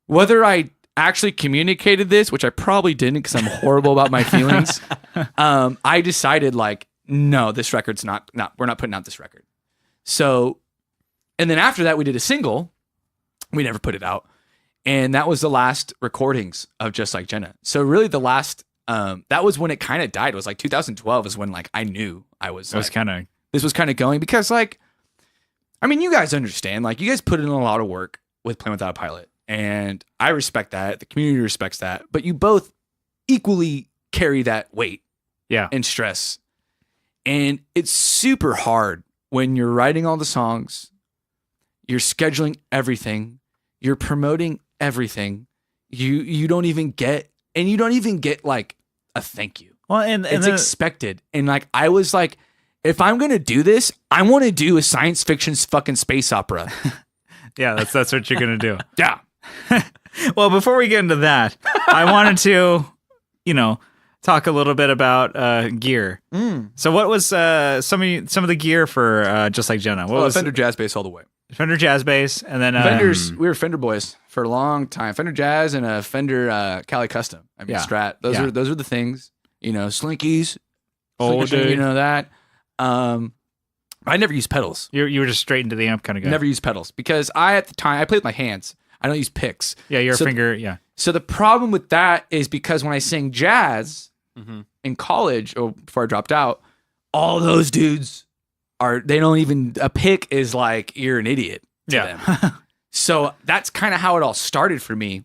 whether I actually communicated this, which I probably didn't because I'm horrible about my feelings. I decided like, no, this record's not, we're not putting out this record. So, and then after that we did a single. We never put it out. And that was the last recordings of Just Like Jenna. So really the last, that was when it kind of died. It was like 2012 is when like I knew I was this was kind of going because like, I mean, you guys understand, like you guys put in a lot of work with Playing Without a Pilot, and I respect that. The community respects that, but you both equally carry that weight and stress. And it's super hard when you're writing all the songs, you're scheduling everything, you're promoting everything. You don't even get like a thank you. Well, and it's expected. And like, I was like, if I'm going to do this, I want to do a science fiction fucking space opera. Yeah, that's what you're going to do. Yeah. Well, before we get into that, I wanted to, talk a little bit about gear. So what was some of the gear for Just Like Jenna? What was Fender Jazz Bass all the way. Fender Jazz Bass, and then Fenders. We were Fender boys for a long time. Fender Jazz and a Fender Cali Custom. I mean, Strat. Those are the things. Slinkies. You know that. I never use pedals. You were just straight into the amp kind of guy. Never use pedals because at the time I played with my hands. I don't use picks. Yeah, your finger. Yeah. So the problem with that is because when I sing jazz in college or before I dropped out, all those dudes they don't even, a pick is like, you're an idiot to them. So that's kind of how it all started for me.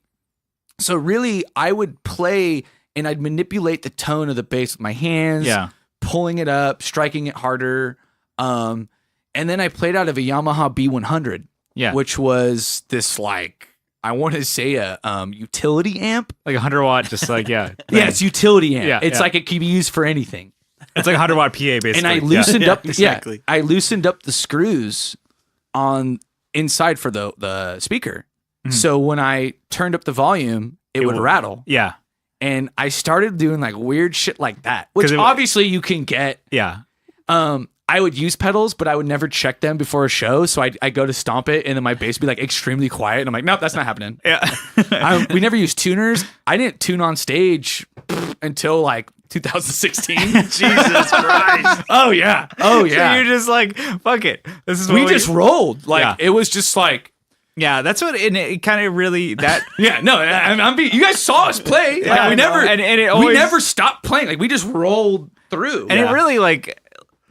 So really I would play and I'd manipulate the tone of the bass with my hands. Yeah. Pulling it up, striking it harder. And then I played out of a Yamaha B100, which was this like, I want to say a utility amp. Like 100 watt, just like, yeah, it's utility amp. Yeah, it's like it can be used for anything. It's like 100 watt PA basically. And I loosened up, exactly. I loosened up the screws on inside for the speaker. Mm-hmm. So when I turned up the volume, it would rattle. Yeah. And I started doing like weird shit like that, which obviously you can get. Yeah. I would use pedals, but I would never check them before a show. So I go to stomp it, and then my bass would be like extremely quiet. And I'm like, nope, that's not happening. Yeah. We never used tuners. I didn't tune on stage until like 2016. Jesus Christ. Oh yeah. So you're just like, fuck it. This is what we just rolled. Like it was just like. Yeah, that's what it kind of really that. Yeah, no, you guys saw us play. Yeah, like, we never we never stopped playing. Like we just rolled through. And it really like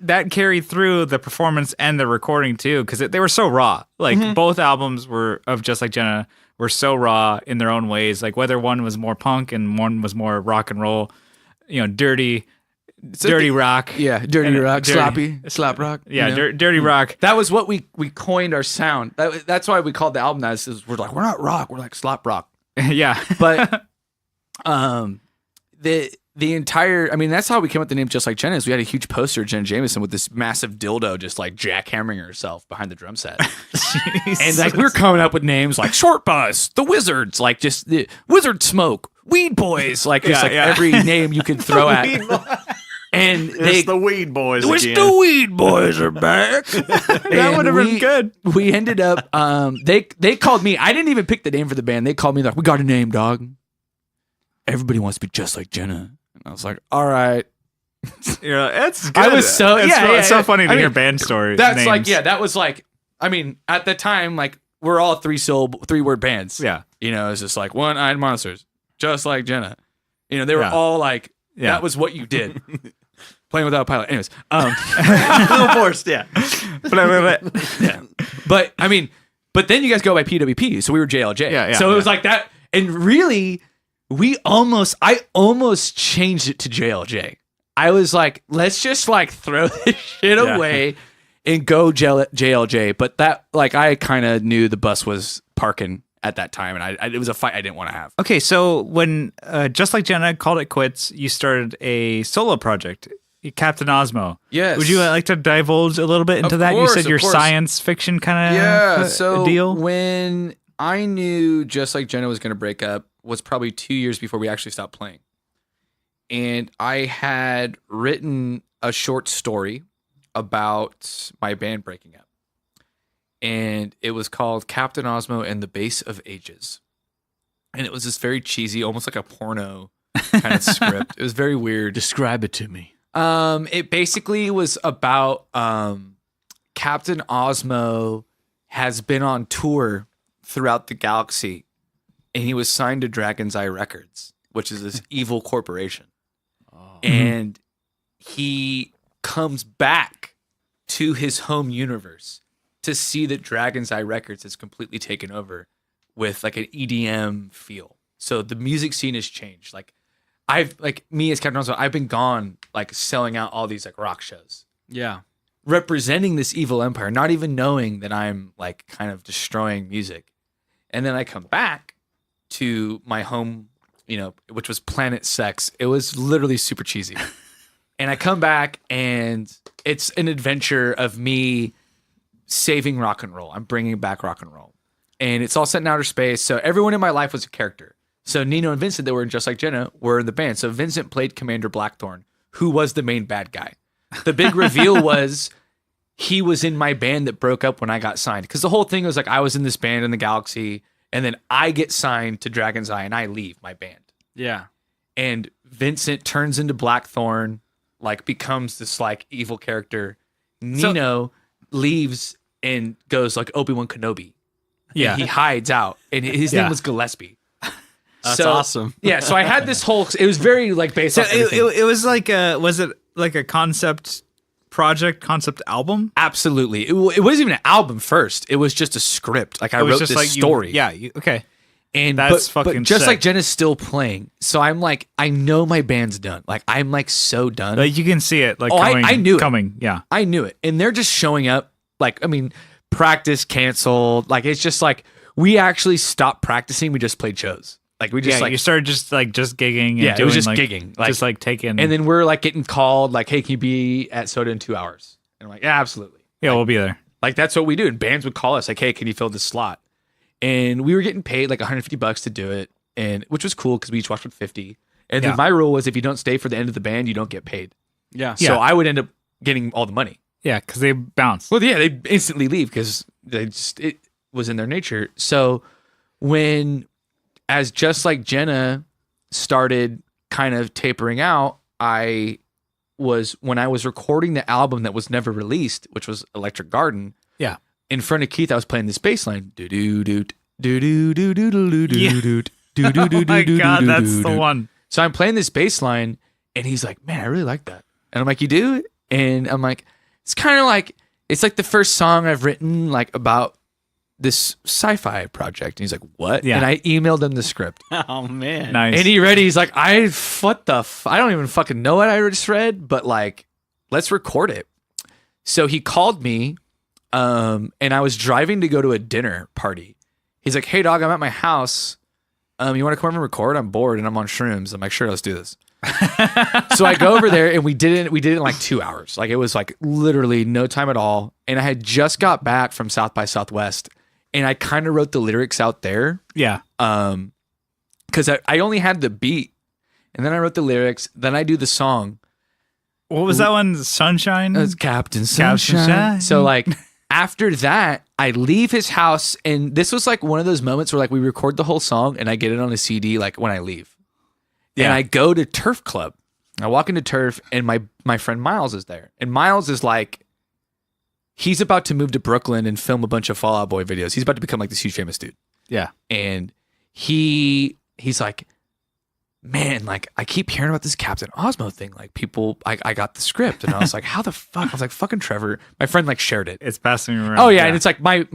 that carried through the performance and the recording too, because they were so raw. Like both albums were of Just Like Jenna were so raw in their own ways. Like whether one was more punk and one was more rock and roll, dirty rock. Yeah, dirty rock, sloppy, slap rock. Yeah, dirty rock. That was what we coined our sound. That's why we called the album that. Is we're like, we're not rock, we're like slop rock. Yeah. But the entire, I mean, that's how we came up with the name Just Like Jenna. Is we had a huge poster of Jenna Jameson with this massive dildo just like jackhammering herself behind the drum set. And like we were coming up with names like Short Bus, The Wizards, like just the Wizard Smoke, Weed Boys, like just every name you could throw at. And the Weed Boys again. The Weed Boys are back. That would have been good. We ended up, they called me. I didn't even pick the name for the band. They called me like, we got a name, dog. Everybody wants to be just like Jenna. And I was like, all right. You're like, that's good. I was so, it's so funny to hear band stories. That's names. like, that was like, I mean, at the time, like, we're all 3-word bands. Yeah. It's just like One-Eyed Monsters, Just Like Jenna. They were all like, that was what you did. Playing Without a Pilot. Anyways. A little forced, yeah. But I mean, But then you guys go by PWP, so we were JLJ. Yeah, so it was like that, and really, I almost changed it to JLJ. I was like, let's just like throw this shit away and go JLJ. But that, like, I kind of knew the bus was parking at that time, and it was a fight I didn't want to have. Okay, so when Just Like Jenna called it quits, you started a solo project, Captain Auzmo. Yes. Would you like to divulge a little bit into that? You said your science fiction kind of deal. When I knew Just Like Jenna was going to break up was probably 2 years before we actually stopped playing. And I had written a short story about my band breaking up. And it was called Captain Auzmo and the Base of Ages. And it was this very cheesy, almost like a porno kind of script. It was very weird. Describe it to me. It basically was about Captain Auzmo has been on tour throughout the galaxy, and he was signed to Dragon's Eye Records, which is this evil corporation. And he comes back to his home universe to see that Dragon's Eye Records has completely taken over with like an EDM feel. So the music scene has changed. Me as Captain Auzmo, I've been gone, like selling out all these like rock shows. Yeah. Representing this evil empire, not even knowing that I'm like kind of destroying music. And then I come back to my home, which was Planet Sex. It was literally super cheesy. And I come back and it's an adventure of me saving rock and roll. I'm bringing back rock and roll. And it's all set in outer space. So everyone in my life was a character. So Nino and Vincent, that were in Just Like Jenna, were in the band. So Vincent played Commander Blackthorn, who was the main bad guy. The big reveal was he was in my band that broke up when I got signed. Because the whole thing was like I was in this band in the galaxy, and then I get signed to Dragon's Eye, and I leave my band. Yeah. And Vincent turns into Blackthorn, like becomes this like evil character. Nino leaves and goes like Obi-Wan Kenobi. Yeah. And he hides out, and his name was Gillespie. That's awesome. Yeah, so I had this whole. It was very like based on everything. It was like was it like a concept album? Absolutely. It wasn't even an album first. It was just a script. Like I wrote just this like story. Okay. And that's but fucking Just sick. Like Jenna's still playing. So I'm like, I know my band's done. Like I'm like so done. Like you can see it. Like I knew it. Coming. Yeah. I knew it. And they're just showing up. Like, I mean, practice canceled. Like it's just like we actually stopped practicing. We just played shows. Like we just you started just gigging. And it doing was just like, gigging. Just like taking. And then we're like getting called like, hey, can you be at Soda in 2 hours? And I'm like, yeah, absolutely. Yeah, we'll be there. Like that's what we do. And bands would call us like, hey, can you fill this slot? And we were getting paid like $150 to do it, and which was cool because we each watched with 50. And then my rule was if you don't stay for the end of the band, you don't get paid. Yeah. So I would end up getting all the money. Yeah, because they bounce. Well, yeah, they instantly leave because it was in their nature. So as Just Like Jenna started kind of tapering out, when I was recording the album that was never released, which was Electric Garden. Yeah. In front of Keith, I was playing this bass line. Do do do do do do do do do do do do do. Oh my god, that's the one. So I'm playing this bass line, and he's like, "Man, I really like that." And I'm like, "You do?" And I'm like, "It's kind of like it's like the first song I've written like about this sci-fi project." And he's like, "What?" Yeah. And I emailed him the script. Oh man, nice. And he read it. He's like, I don't even fucking know what I just read, but like, let's record it. So he called me, and I was driving to go to a dinner party. He's like, "Hey dog, I'm at my house. You want to come over and record? I'm bored and I'm on shrooms." I'm like, "Sure, let's do this." So I go over there and we did it in like 2 hours. Like it was like literally no time at all. And I had just got back from South by Southwest, and I kind of wrote the lyrics out there. Yeah. Because I only had the beat, and then I wrote the lyrics. Then I do the song. What was that one? Sunshine? It's Captain Sunshine. So like after that, I leave his house, and this was like one of those moments where like we record the whole song, and I get it on a CD like when I leave. Yeah. And I go to Turf Club. I walk into Turf, and my friend Miles is there, and Miles is like, he's about to move to Brooklyn and film a bunch of Fall Out Boy videos. He's about to become like this huge famous dude. Yeah. And he's like, "Man, like I keep hearing about this Captain Auzmo thing. Like people, I got the script." And I was like, "How the fuck?" I was like, "Fucking Trevor." My friend like shared it. It's passing around. Oh yeah. And it's like my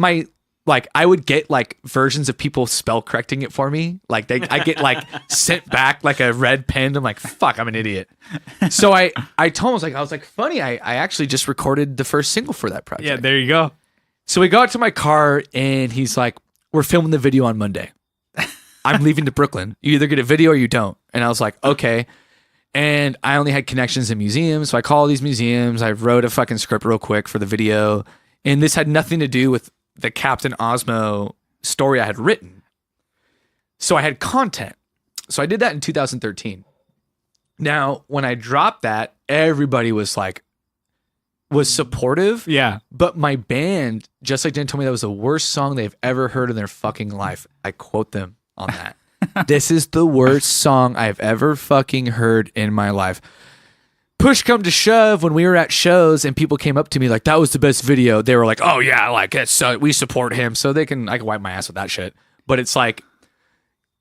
like I would get like versions of people spell correcting it for me. Like I get like sent back like a red pen. I'm like, fuck, I'm an idiot. So I told him, I was like, funny, I actually just recorded the first single for that project. Yeah, there you go. So we got to my car and he's like, we're filming the video on Monday. I'm leaving to Brooklyn. You either get a video or you don't. And I was like, okay. And I only had connections in museums. So I called these museums. I wrote a fucking script real quick for the video. And this had nothing to do with the Captain Auzmo story I had written. So I had content. So I did that in 2013. Now, when I dropped that, everybody was supportive. Yeah. But my band, Just Like Jenna, told me that was the worst song they've ever heard in their fucking life. I quote them on that. This is the worst song I've ever fucking heard in my life. Push come to shove, when we were at shows and people came up to me like, that was the best video, they were like, oh yeah, like we support him, so I can wipe my ass with that shit. But it's like,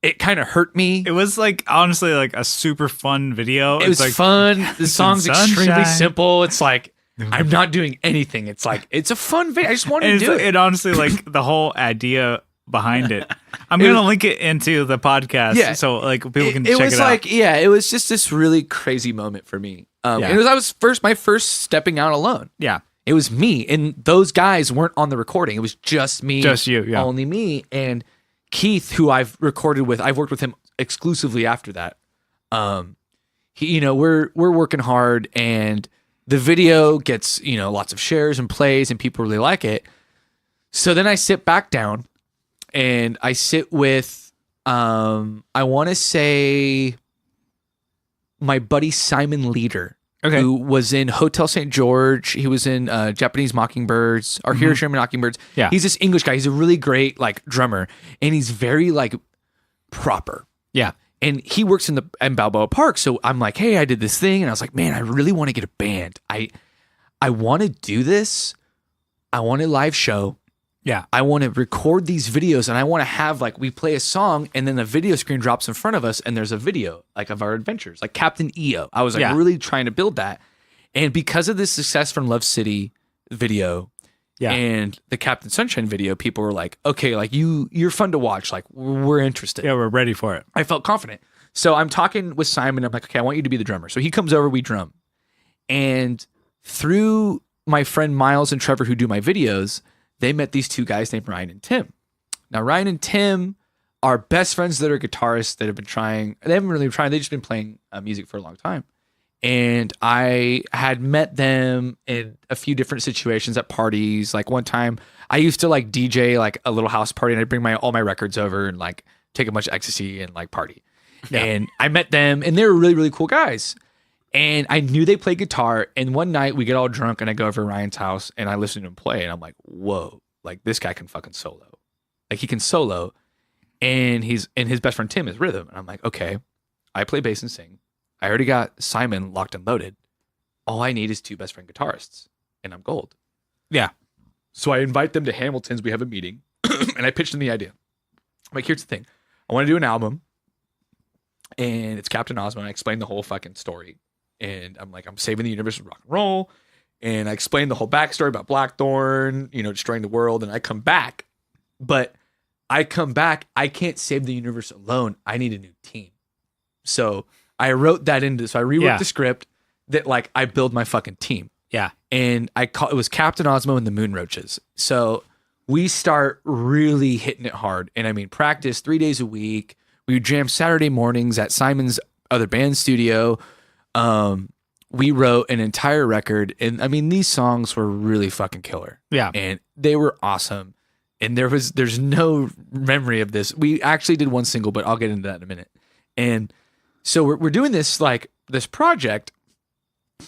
it kind of hurt me. It was like, honestly, like a super fun video. It was like, fun. The song's extremely sunshine. Simple. It's like, I'm not doing anything. It's like, it's a fun video. I just wanted to do it. It honestly, like the whole idea behind it. I'm going to link it into the podcast. Yeah. So like people can check it out. It was like, yeah, it was just this really crazy moment for me. Yeah. It was my first stepping out alone. Yeah. It was me. And those guys weren't on the recording. It was just me. Just you. Yeah. Only me. And Keith, who I've recorded with, I've worked with him exclusively after that. We're working hard and the video gets, lots of shares and plays and people really like it. So then I sit back down and I sit with, I want to say my buddy Simon Leader, who was in Hotel St. George. He was in Japanese Mockingbirds, or Hiroshima Mockingbirds. Yeah. He's this English guy. He's a really great like drummer, and he's very like proper. Yeah. And he works in Balboa Park. So I'm like, hey, I did this thing, and I was like, man, I really want to get a band. I want to do this. I want a live show. Yeah. I want to record these videos, and I want to have like, we play a song and then the video screen drops in front of us and there's a video like of our adventures, like Captain EO. I was like really trying to build that. And because of the success from Love City video and the Captain Sunshine video, people were like, okay, like you're fun to watch. Like we're interested. Yeah, we're ready for it. I felt confident. So I'm talking with Simon. I'm like, okay, I want you to be the drummer. So he comes over, we drum. And through my friend Miles and Trevor, who do my videos, they met these two guys named Ryan and Tim. Now, Ryan and Tim are best friends that are guitarists that have been trying. They haven't really been trying. They've just been playing music for a long time. And I had met them in a few different situations at parties. Like one time, I used to like DJ like a little house party, and I'd bring all my records over and like take a bunch of ecstasy and like party. Yeah. And I met them, and they were really, really cool guys. And I knew they played guitar. And one night we get all drunk and I go over to Ryan's house and I listen to him play. And I'm like, whoa, like this guy can fucking solo. Like he can solo. And his best friend Tim is rhythm. And I'm like, okay, I play bass and sing. I already got Simon locked and loaded. All I need is two best friend guitarists and I'm gold. Yeah. So I invite them to Hamilton's. We have a meeting and I pitched them the idea. I'm like, here's the thing. I want to do an album and it's Captain Auzmo. And I explained the whole fucking story. And I'm like, I'm saving the universe with rock and roll. And I explained the whole backstory about Blackthorn, destroying the world. And I come back. But I come back, I can't save the universe alone. I need a new team. So I wrote that so I reworked the script that like I build my fucking team. Yeah. And it was Captain Auzmo and the Moon Roaches. So we start really hitting it hard. And I mean, practice 3 days a week. We would jam Saturday mornings at Simon's other band studio. We wrote an entire record, and I mean, these songs were really fucking killer. Yeah. And they were awesome. And there's no memory of this. We actually did one single, but I'll get into that in a minute. And so we're doing this project.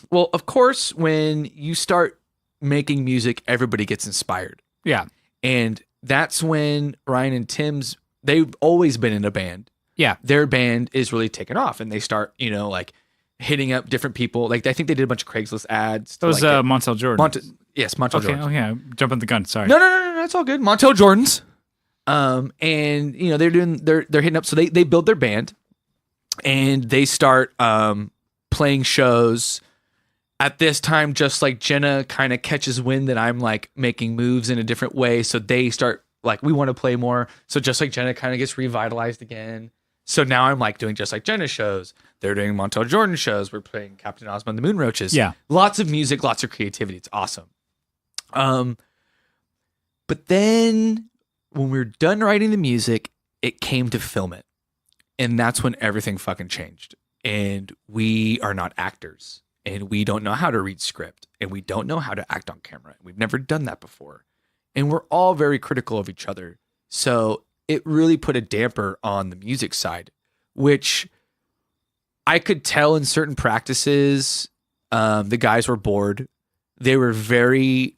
Well, of course, when you start making music, everybody gets inspired. Yeah. And that's when Ryan and Tim's, they've always been in a band. Yeah. Their band is really taken off, and they start, like hitting up different people. Like I think they did a bunch of Craigslist ads. Those Montel Jordan. Yes, Montel Jordan. Okay, yeah, jumping the gun. Sorry. No, it's all good. Montel Jordans. And they're hitting up. So they build their band, and they start playing shows. At this time, Just Like Jenna kind of catches wind that I'm like making moves in a different way. So they start Like we want to play more. So Just Like Jenna kind of gets revitalized again. So now I'm like doing Just Like Jenna shows. They're doing Montel Jordan shows. We're playing Captain Auzmo and the Moon Roaches. Yeah. Lots of music, lots of creativity. It's awesome. But then when we were done writing the music, it came to film it. And that's when everything fucking changed. And we are not actors. And we don't know how to read script. And we don't know how to act on camera. We've never done that before. And we're all very critical of each other. So it really put a damper on the music side, which I could tell in certain practices, the guys were bored. They were very,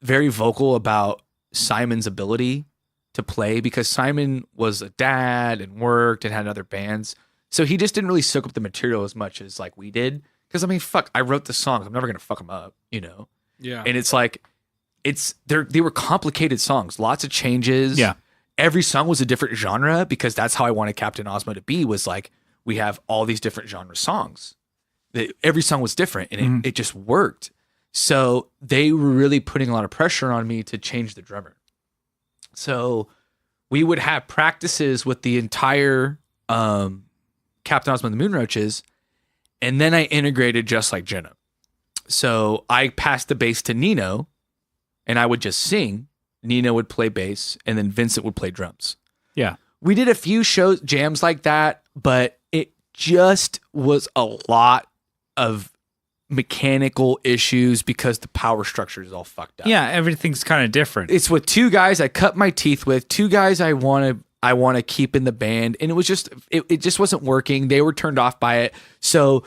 very vocal about Simon's ability to play because Simon was a dad and worked and had other bands. So he just didn't really soak up the material as much as like we did. Because I mean, fuck, I wrote the songs. I'm never going to fuck them up, you know? Yeah. And it's like, they were complicated songs, lots of changes. Yeah. Every song was a different genre because that's how I wanted Captain Auzmo to be, was like, we have all these different genre songs. Every song was different and it just worked. So they were really putting a lot of pressure on me to change the drummer. So we would have practices with the entire Captain Auzmo and the Moon Roaches, and then I integrated Just Like Jenna. So I passed the bass to Nino, and I would just sing. Nino would play bass, and then Vincent would play drums. Yeah. We did a few jams like that, but it just was a lot of mechanical issues because the power structure is all fucked up. Yeah, everything's kind of different. It's with two guys I cut my teeth with, two guys I want to keep in the band, and it was just it just wasn't working. They were turned off by it. So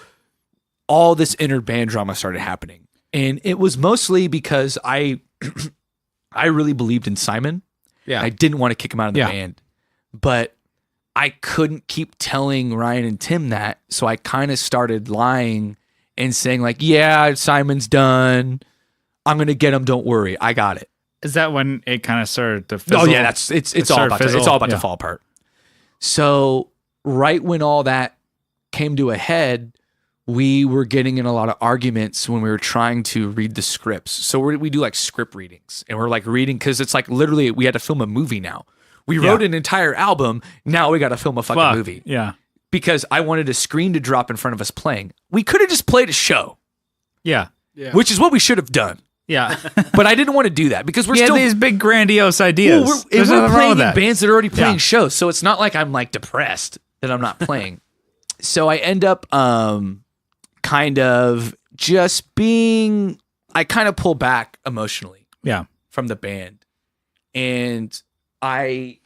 all this inner band drama started happening. And it was mostly because I really believed in Simon. Yeah. I didn't want to kick him out of the band. But I couldn't keep telling Ryan and Tim that, so I kind of started lying and saying like, yeah, Simon's done. I'm going to get him, don't worry. I got it. Is that when it kind of started to fizzle? Oh yeah, it's all about to fall apart. So right when all that came to a head, we were getting in a lot of arguments when we were trying to read the scripts. So we do like script readings, and we're like reading because it's like literally we had to film a movie now. We wrote an entire album. Now we got to film a fucking movie. Yeah. Because I wanted a screen to drop in front of us playing. We could have just played a show. Yeah. Which is what we should have done. Yeah. But I didn't want to do that because we're still these big grandiose ideas. Well, we're playing in bands that are already playing shows. So it's not like I'm like depressed that I'm not playing. So I end up kind of just being, I kind of pull back emotionally from the band. And I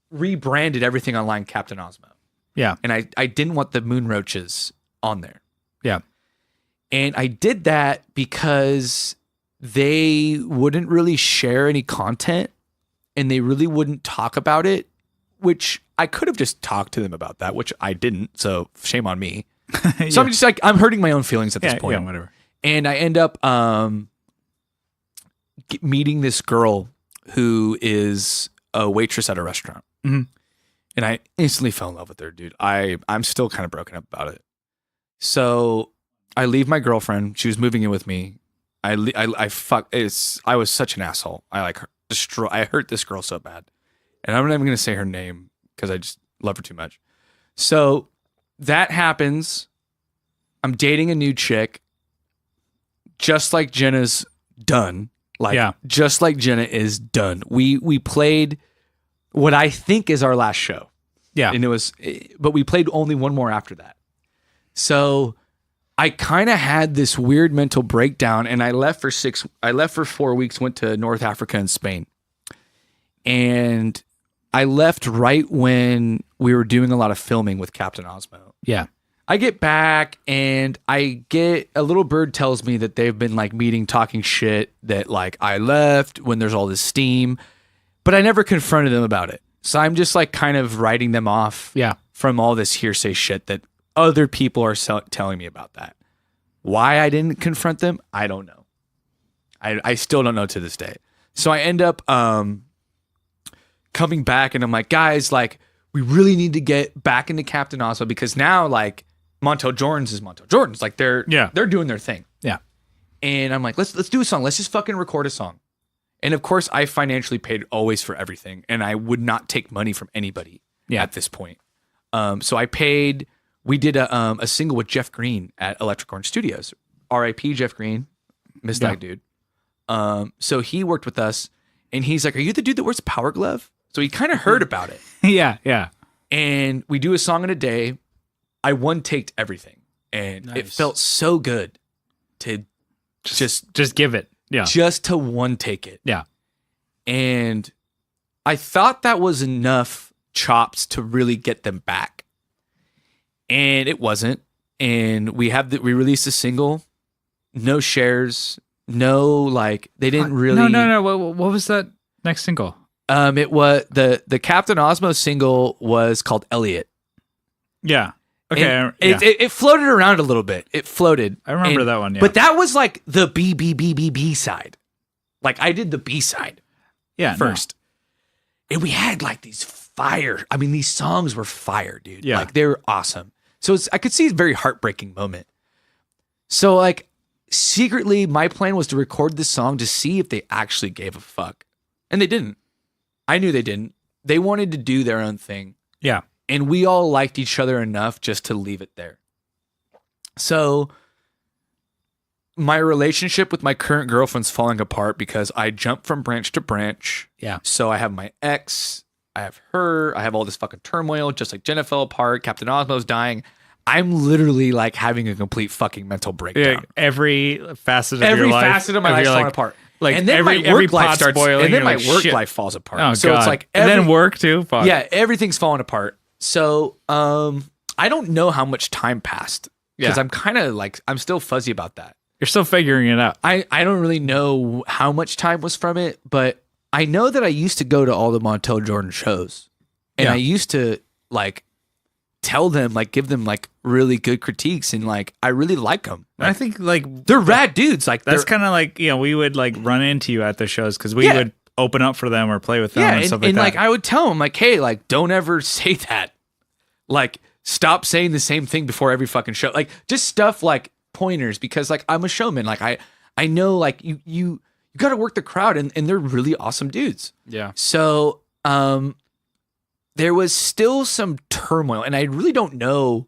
rebranded everything online Captain Auzmo. Yeah. And I didn't want the Moon Roaches on there. Yeah. And I did that because they wouldn't really share any content and they really wouldn't talk about it, which I could have just talked to them about that, which I didn't. So shame on me. So I'm just like, I'm hurting my own feelings at this point. Yeah, whatever. And I end up meeting this girl who is a waitress at a restaurant. Mm-hmm. And I instantly fell in love with her, dude. I'm still kind of broken up about it. So I leave my girlfriend. She was moving in with me. I was such an asshole. I hurt this girl so bad. And I'm not even going to say her name because I just love her too much. So that happens. I'm dating a new chick. Just Like Jenna's done. Just Like Jenna is done. We played what I think is our last show. Yeah. And but we played only one more after that. So I kind of had this weird mental breakdown and I left for 4 weeks, went to North Africa and Spain. And I left right when we were doing a lot of filming with Captain Auzmo. Yeah. I get back and a little bird tells me that they've been like meeting, talking shit, that like I left when there's all this steam, but I never confronted them about it. So I'm just like kind of writing them off from all this hearsay shit that other people are telling me about that. Why I didn't confront them, I don't know. I still don't know to this day. So I end up coming back and I'm like, guys, like we really need to get back into Captain Auzmo because now like Montel Jordan's is Montel Jordan's. Like they're doing their thing. Yeah. And I'm like, let's do a song. Let's just fucking record a song. And of course, I financially paid always for everything, and I would not take money from anybody at this point. So we did a single with Jeff Green at Electric Orange Studios. R.I.P. Jeff Green, miss that dude. So he worked with us, and he's like, "Are you the dude that wears a power glove?" So he kind of heard about it. Yeah. And we do a song in a day. I one-taked everything, and it felt so good to just give it. Yeah. Just to one-take it. Yeah. And I thought that was enough chops to really get them back. And it wasn't. And we released a single, no shares, they didn't really. No. What was that next single? It was the Captain Auzmo single was called Eliot. Yeah. Okay. It floated around a little bit. It floated. I remember that one. Yeah. But that was like the B side. Like I did the B side. Yeah. First. No. And we had like these fire. I mean, these songs were fire, dude. Yeah. Like they were awesome. So I could see a very heartbreaking moment. So like secretly, my plan was to record this song to see if they actually gave a fuck. And they didn't. I knew they didn't. They wanted to do their own thing. Yeah. And we all liked each other enough just to leave it there. So my relationship with my current girlfriend's falling apart because I jump from branch to branch. Yeah. So I have my ex, I have her, I have all this fucking turmoil, just like Jenna fell apart, Captain Auzmo's dying. I'm literally like having a complete fucking mental breakdown. Yeah, every facet of your life. Every facet of my life falling apart. Like and then every my work life pot starts, spoiling, and then my like, work shit. life falls apart. Oh, so God. it's like and then work too. Fuck. Yeah, everything's falling apart. So I don't know how much time passed because I'm kind of like I'm still fuzzy about that. You're still figuring it out. I don't really know how much time was from it, but I know that I used to go to all the Montel Jordan shows, and I used to like tell them, like give them like really good critiques, and like I really like them. Like, I think like they're rad dudes. Like that's kind of like we would like run into you at the shows because we would open up for them or play with them and stuff like that. Like I would tell them like, hey, like don't ever say that. Like stop saying the same thing before every fucking show. Like just stuff like pointers because like I'm a showman. Like I know like you got to work the crowd and they're really awesome dudes. Yeah. So there was still some turmoil and I really don't know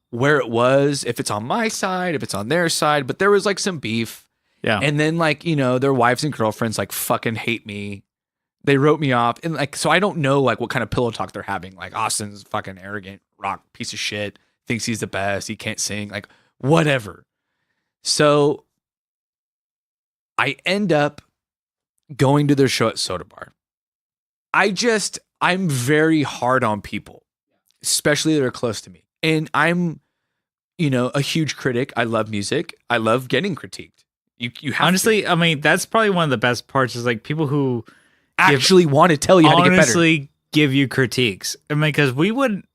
where it was, if it's on my side, if it's on their side, but there was like some beef. Yeah. And then like, their wives and girlfriends like fucking hate me. They wrote me off. And like, so I don't know like what kind of pillow talk they're having. Like Austin's fucking arrogant rock piece of shit, thinks he's the best. He can't sing, like whatever. So I end up going to their show at Soda Bar. I'm very hard on people, especially that are close to me. And I'm, a huge critic. I love music. I love getting critiqued. You have honestly, I mean, that's probably one of the best parts is like people who actually want to tell you how to get better. Honestly, give you critiques. I mean, because we wouldn't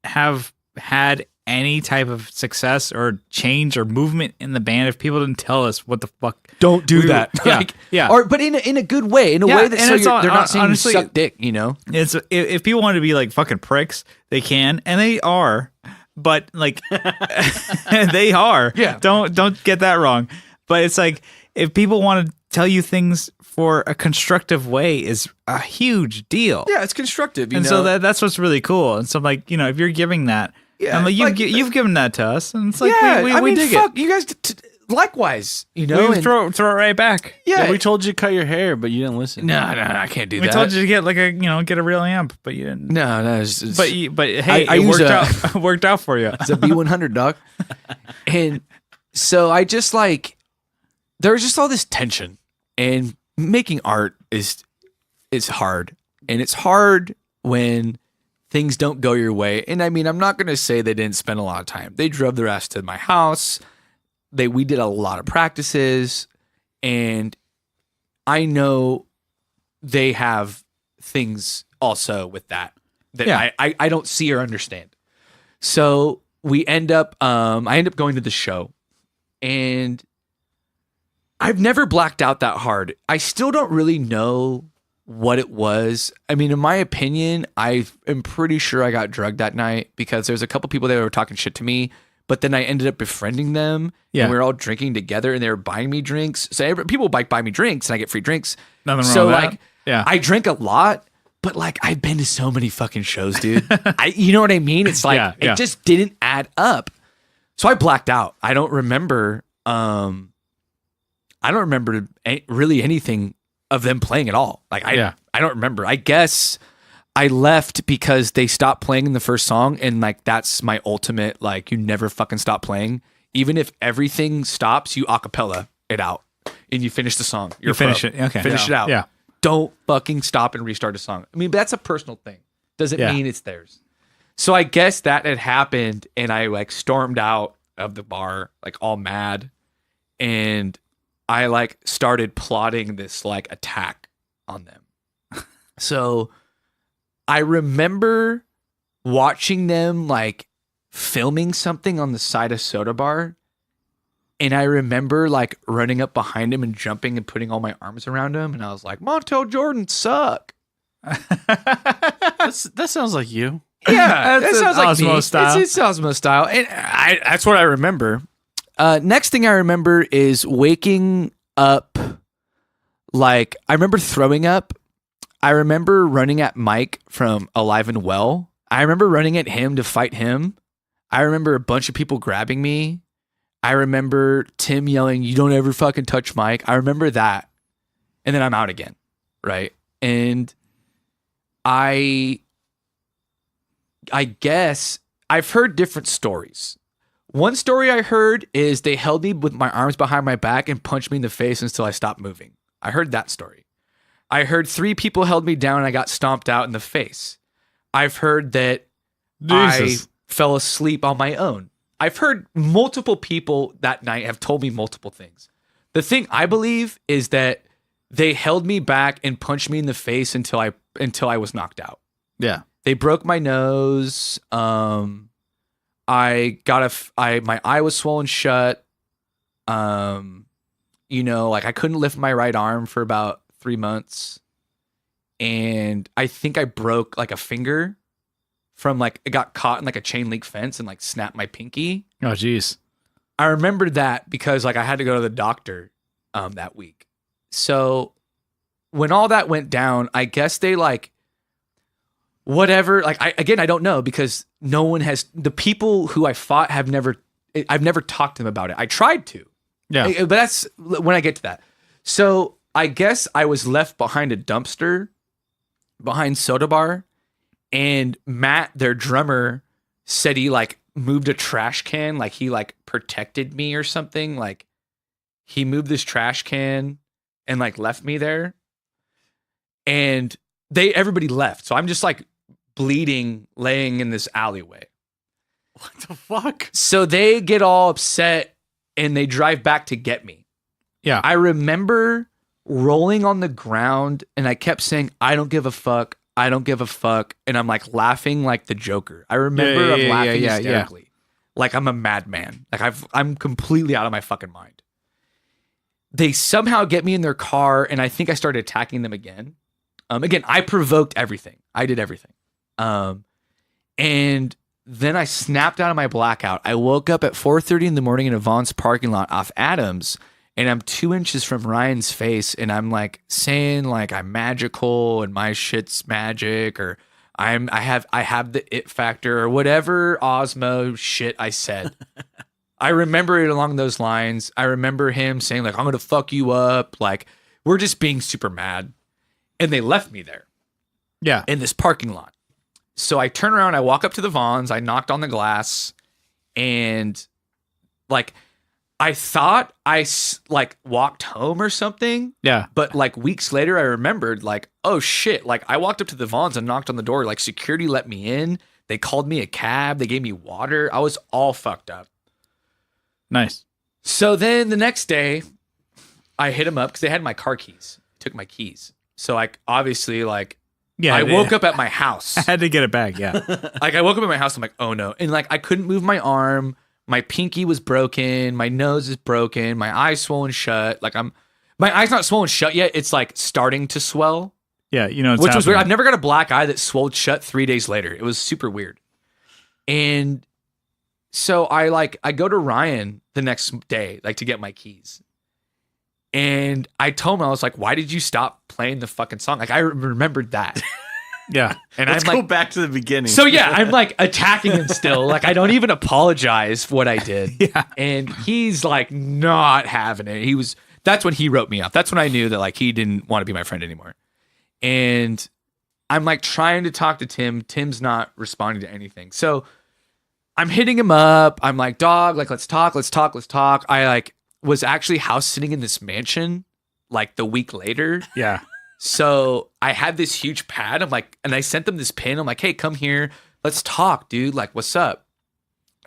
have had any type of success or change or movement in the band if people didn't tell us what the fuck. Don't do that. Yeah. But in a good way, in a way that so they're not saying honestly, you suck dick, It's if people want to be like fucking pricks, they can, and they are. But like, they are. Yeah. Don't get that wrong. But it's like if people want to tell you things for a constructive way is a huge deal. Yeah, it's constructive. And so that's what's really cool. And so I'm like, if you're giving that, I'm like, you've given that to us, and it's like we dig fuck, it. You guys, likewise, we throw it right back. Yeah, we told you to cut your hair, but you didn't listen. No, I can't do that. We told you to get like get a real amp, but you didn't. No, but hey, it worked out. Worked out for you. It's a B100, dog. And so I just like. There's just all this tension, and making art is hard, and it's hard when things don't go your way. And I mean, I'm not going to say they didn't spend a lot of time. They drove their ass to my house. We did a lot of practices, and I know they have things also with that I don't see or understand. So I end up going to the show, and I've never blacked out that hard. I still don't really know what it was. I mean, in my opinion, I am pretty sure I got drugged that night because there's a couple people that were talking shit to me, but then I ended up befriending them. Yeah. And we were all drinking together, and they were buying me drinks. So people buy me drinks, and I get free drinks. Nothing wrong so with like, that. Yeah. I drink a lot, but like I've been to so many fucking shows, dude. You know what I mean? It's like it just didn't add up. So I blacked out. I don't remember. I don't remember really anything of them playing at all. Like I don't remember. I guess I left because they stopped playing in the first song, and like that's my ultimate. Like you never fucking stop playing, even if everything stops. You acapella it out, and you finish the song. You finish it. Okay, finish it out. Yeah. Don't fucking stop and restart a song. I mean, that's a personal thing. Doesn't mean it's theirs. So I guess that had happened, and I like stormed out of the bar like all mad, and I like started plotting this like attack on them. So I remember watching them like filming something on the side of Soda Bar. And I remember like running up behind him and jumping and putting all my arms around him. And I was like, Montel Jordan suck. That sounds like you. Yeah, that sounds like Auzmo me. style. It's Auzmo style. And that's what I remember. Next thing I remember is waking up. Like, I remember throwing up. I remember running at Mike from Alive and Well. I remember running at him to fight him. I remember a bunch of people grabbing me. I remember Tim yelling, "You don't ever fucking touch Mike." I remember that. And then I'm out again. Right. And I guess I've heard different stories. One story I heard is they held me with my arms behind my back and punched me in the face until I stopped moving. I heard that story. I heard 3 people held me down and I got stomped out in the face. I've heard that Jesus. I fell asleep on my own. I've heard multiple people that night have told me multiple things. The thing I believe is that they held me back and punched me in the face until I was knocked out. Yeah. They broke my nose. My eye was swollen shut. Like I couldn't lift my right arm for about 3 months. And I think I broke like a finger from like, it got caught in like a chain link fence and like snapped my pinky. Oh, geez. I remembered that because like I had to go to the doctor that week. So when all that went down, I guess they like, whatever, like I don't know, because no one has, the people who I fought I've never talked to them about it. I tried to. Yeah. But that's when I get to that. So I guess I was left behind a dumpster behind Soda Bar, and Matt, their drummer, said he like moved a trash can, like he like protected me or something. Like he moved this trash can and like left me there. And everybody left. So I'm just like bleeding, laying in this alleyway. What the fuck? So they get all upset and they drive back to get me. Yeah. I remember rolling on the ground and I kept saying, "I don't give a fuck. I don't give a fuck." And I'm like laughing like the Joker. I remember I'm laughing hysterically. Like I'm a madman. Like I'm completely out of my fucking mind. They somehow get me in their car and I think I started attacking them again. Again, I provoked everything. I did everything. And then I snapped out of my blackout. I woke up at 4:30 in the morning in a Vaughn's parking lot off Adams, and I'm 2 inches from Ryan's face, and I'm like saying like I'm magical and my shit's magic, or I have the it factor, or whatever Auzmo shit I said. I remember it along those lines. I remember him saying like, "I'm gonna fuck you up." Like we're just being super mad. And they left me there. Yeah. In this parking lot. So I turn around, I walk up to the Vons, I knocked on the glass, and like I thought I like walked home or something. Yeah. But like weeks later, I remembered like, oh shit, like I walked up to the Vons and knocked on the door. Like security let me in. They called me a cab. They gave me water. I was all fucked up. Nice. So then the next day, I hit them up because they had my car keys. Took my keys. So like obviously like I woke up at my house. I had to get it back, yeah. Like I woke up at my house, I'm like, oh no. And like I couldn't move my arm, my pinky was broken, my nose is broken, my eye's swollen shut. Like my eye's not swollen shut yet, it's like starting to swell. Yeah, you know, which was weird. I've never got a black eye that swelled shut 3 days later. It was super weird. And So I go to Ryan the next day, like to get my keys. And I told him, I was like, why did you stop playing the fucking song? Like I remembered that. Yeah. And let's go back to the beginning. So yeah, I'm like attacking him still. Like I don't even apologize for what I did. Yeah. And he's like not having it. That's when he wrote me off. That's when I knew that like he didn't want to be my friend anymore. And I'm like trying to talk to Tim. Tim's not responding to anything. So I'm hitting him up. I'm like, dog, like let's talk. I like was actually house sitting in this mansion like the week later. Yeah. So I had this huge pad. I'm like, and I sent them this pin. I'm like, hey, come here. Let's talk, dude. Like, what's up?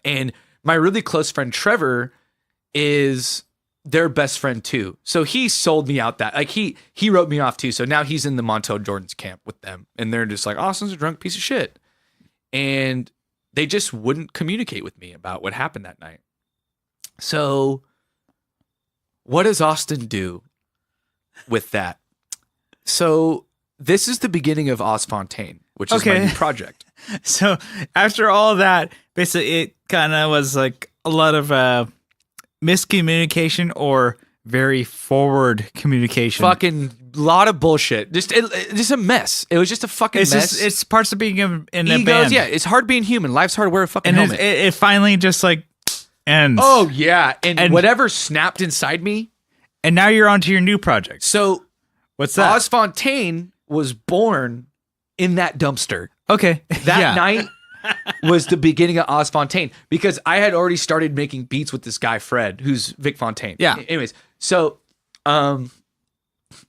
And my really close friend Trevor is their best friend too. So he sold me out that. Like he wrote me off too. So now he's in the Montel Jordan's camp with them. And they're just like, Austin's a drunk piece of shit. And they just wouldn't communicate with me about what happened that night. So what does Austin do with that? So this is the beginning of Fontaine, which is my new project. So after all that, basically it kind of was like a lot of miscommunication or very forward communication. Fucking lot of bullshit. Just a mess. It was just a fucking mess. It's parts of being in a Egos, band. yeah. It's hard being human. Life's hard. Wear a fucking And helmet. it finally just like ends. Oh yeah, and whatever snapped inside me. And now you're on to your new project. So what's that? Fontaine was born in that dumpster. Okay. That night was the beginning of Fontaine because I had already started making beats with this guy, Fred, who's Vic Fontaine. Yeah. Anyways, so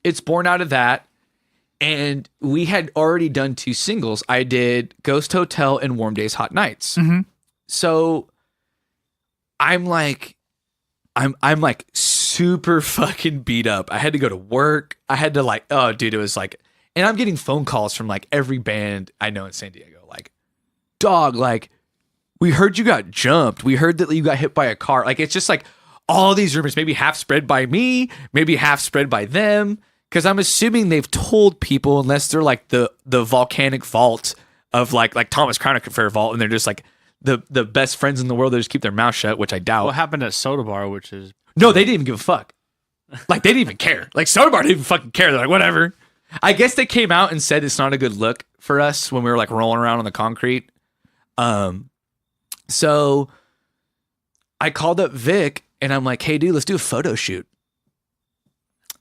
it's born out of that. And we had already done 2 singles. I did Ghost Hotel and Warm Days, Hot Nights. Mm-hmm. So I'm like super fucking beat up. I had to go to work. I had to like, oh dude, it was like, and I'm getting phone calls from like every band I know in San Diego. Like, dog, like we heard you got jumped. We heard that you got hit by a car. Like, it's just like all these rumors, maybe half spread by me, maybe half spread by them. Cause I'm assuming they've told people unless they're like the volcanic vault of like Thomas Crown Affair vault. And they're just like the best friends in the world. They just keep their mouth shut, which I doubt. What happened at Soda Bar, which is... No, they didn't even give a fuck. Like, they didn't even care. Like, Soda Bar didn't even fucking care. They're like, whatever. I guess they came out and said it's not a good look for us when we were, like, rolling around on the concrete. So I called up Vic, and I'm like, hey, dude, let's do a photo shoot.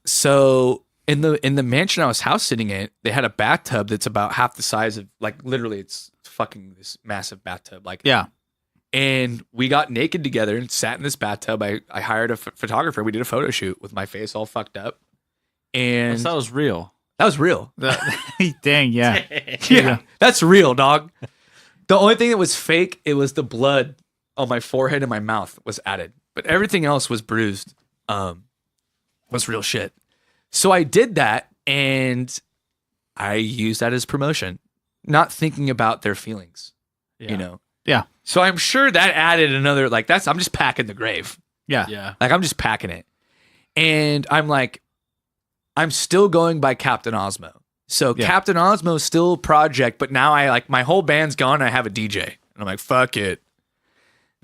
So in the mansion I was house sitting in, they had a bathtub that's about half the size of, like, literally, it's fucking this massive bathtub. Like, yeah. And we got naked together and sat in this bathtub. I hired a photographer. We did a photo shoot with my face all fucked up. And that was real. That was real. Dang, yeah. Yeah, that's real, dog. The only thing that was fake, it was the blood on my forehead and my mouth was added. But everything else was bruised. Was real shit. So I did that and I used that as promotion, not thinking about their feelings, you know? Yeah. So I'm sure that added another, like, I'm just packing the grave. Yeah. Yeah. Like, I'm just packing it. And I'm like, I'm still going by Captain Auzmo. So Captain Auzmo's still a project, but now my whole band's gone and I have a DJ. And I'm like, fuck it.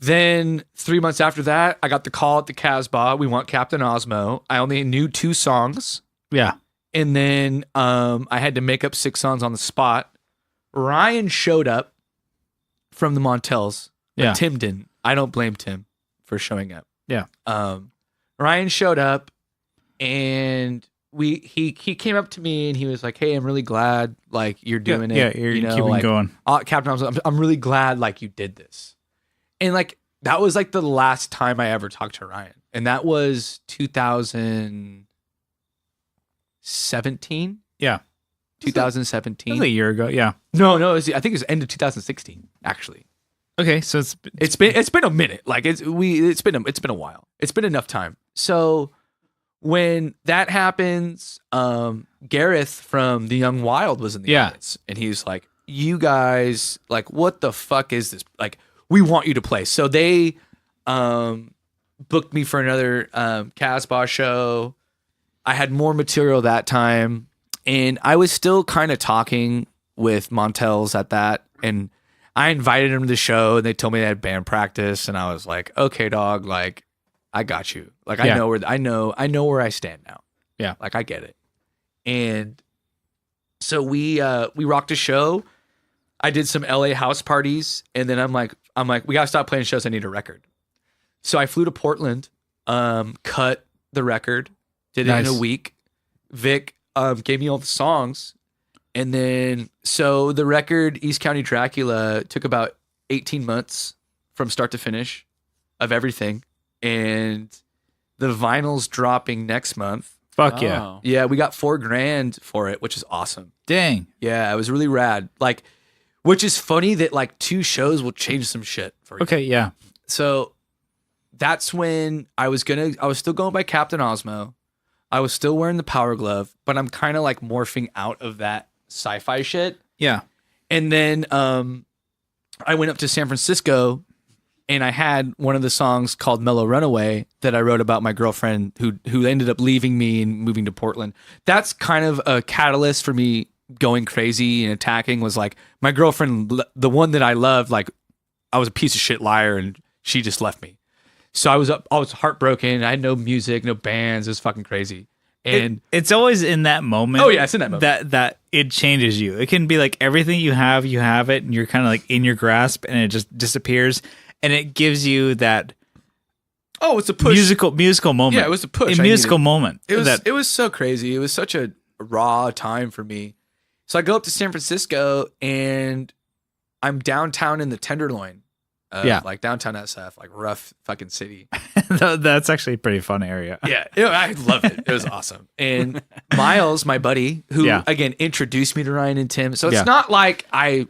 Then 3 months after that, I got the call at the Casbah. We want Captain Auzmo. I only knew 2 songs. Yeah. And then I had to make up 6 songs on the spot. Ryan showed up from the Montels. Yeah. Tim didn't. I don't blame Tim for showing up. Yeah. Ryan showed up and he came up to me and he was like, hey, I'm really glad like you're doing it. Yeah, you're keeping like, going. Captain Auzmo, I'm really glad like you did this. And like that was like the last time I ever talked to Ryan. And that was 2017. Yeah. 2017. That was a year ago. Yeah. No, I think it was end of 2016, actually. Okay, so it's been a minute. Like it's been a while. It's been enough time. So when that happens, Gareth from The Young Wild was in the audience, and he's like, "You guys, like, what the fuck is this? Like, we want you to play." So they booked me for another Casbah show. I had more material that time. And I was still kind of talking with Montels at that. And I invited them to the show, and they told me they had band practice, and I was like, okay, dog, like, I got you. Like, I know where I stand now. Yeah. Like, I get it. And so we rocked a show. I did some LA house parties, and then I'm like, we gotta stop playing shows. I need a record. So I flew to Portland, cut the record, did it in a week. Vic gave me all the songs. And then, so the record, East County Dracula, took about 18 months from start to finish of everything. And the vinyl's dropping next month. Fuck yeah. Oh. Yeah, we got $4,000 for it, which is awesome. Dang. Yeah, it was really rad. Like, which is funny that like 2 shows will change some shit for you. Okay, yeah. So that's when I was still going by Captain Auzmo. I was still wearing the power glove, but I'm kind of like morphing out of that sci-fi shit. Yeah. And then I went up to San Francisco, and I had one of the songs called Mellow Runaway that I wrote about my girlfriend who ended up leaving me and moving to Portland. That's kind of a catalyst for me going crazy and attacking. Was like my girlfriend, the one that I loved, like I was a piece of shit liar, and she just left me. So I was heartbroken. I had no music, no bands. It was fucking crazy. And it's always in that moment. Oh yeah, it's in that moment that it changes you. It can be like everything you have it, and you're kind of like in your grasp, and it just disappears, and it gives you that. Oh, it's a push. Musical moment. Yeah, it was a push. A musical moment. It was so crazy. It was such a raw time for me. So I go up to San Francisco, and I'm downtown in the Tenderloin. Like downtown SF, like rough fucking city. That's actually a pretty fun area. Yeah, I love it. It was awesome. And Miles, my buddy, who again introduced me to Ryan and Tim. So it's not like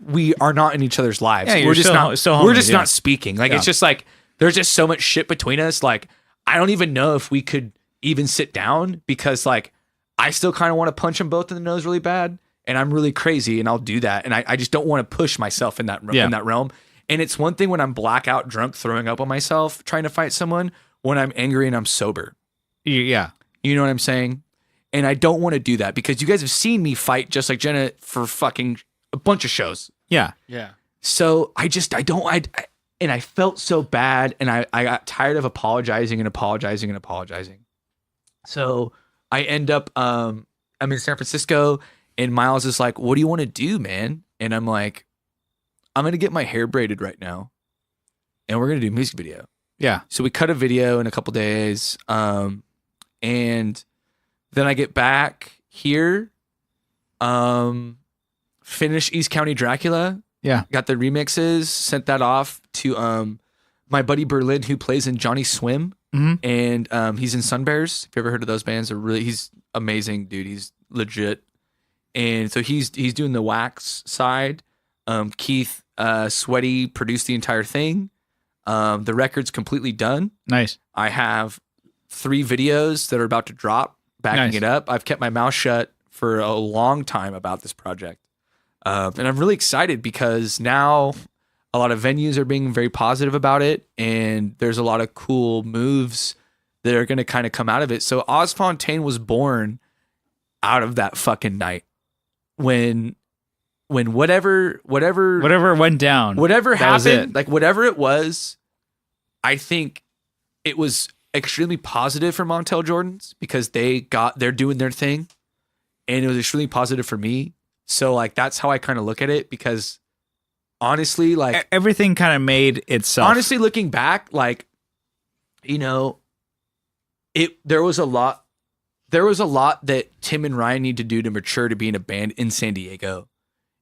we are not in each other's lives. Yeah, we're just homies, not speaking. Like it's just like there's just so much shit between us. Like I don't even know if we could even sit down because like I still kind of want to punch them both in the nose really bad, and I'm really crazy, and I'll do that, and I just don't want to push myself in that realm. And it's one thing when I'm blackout drunk, throwing up on myself, trying to fight someone, when I'm angry and I'm sober. Yeah. You know what I'm saying? And I don't want to do that because you guys have seen me fight just like Jenna for fucking a bunch of shows. Yeah. Yeah. So I felt so bad, and I got tired of apologizing. So I end up, I'm in San Francisco, and Miles is like, what do you want to do, man? And I'm like, I'm going to get my hair braided right now, and we're going to do a music video. Yeah. So we cut a video in a couple days. And then I get back here, finish East County Dracula. Yeah. Got the remixes, sent that off to my buddy Berlin, who plays in Johnny Swim. Mm-hmm. And he's in Sunbears. If you ever heard of those bands, he's amazing, dude. He's legit. And so he's doing the wax side. Keith Sweaty produced the entire thing. The record's completely done. Nice. I have 3 videos that are about to drop, backing it up. I've kept my mouth shut for a long time about this project. And I'm really excited because now a lot of venues are being very positive about it, and there's a lot of cool moves that are going to kind of come out of it. So Fontaine was born out of that fucking night when whatever went down, whatever happened, like whatever it was, I think it was extremely positive for Montel Jordans because they're doing their thing, and it was extremely positive for me. So like that's how I kind of look at it, because honestly, like everything kind of made itself. Honestly, looking back, like, you know, there was a lot that Tim and Ryan need to do to mature to be in a band in San Diego.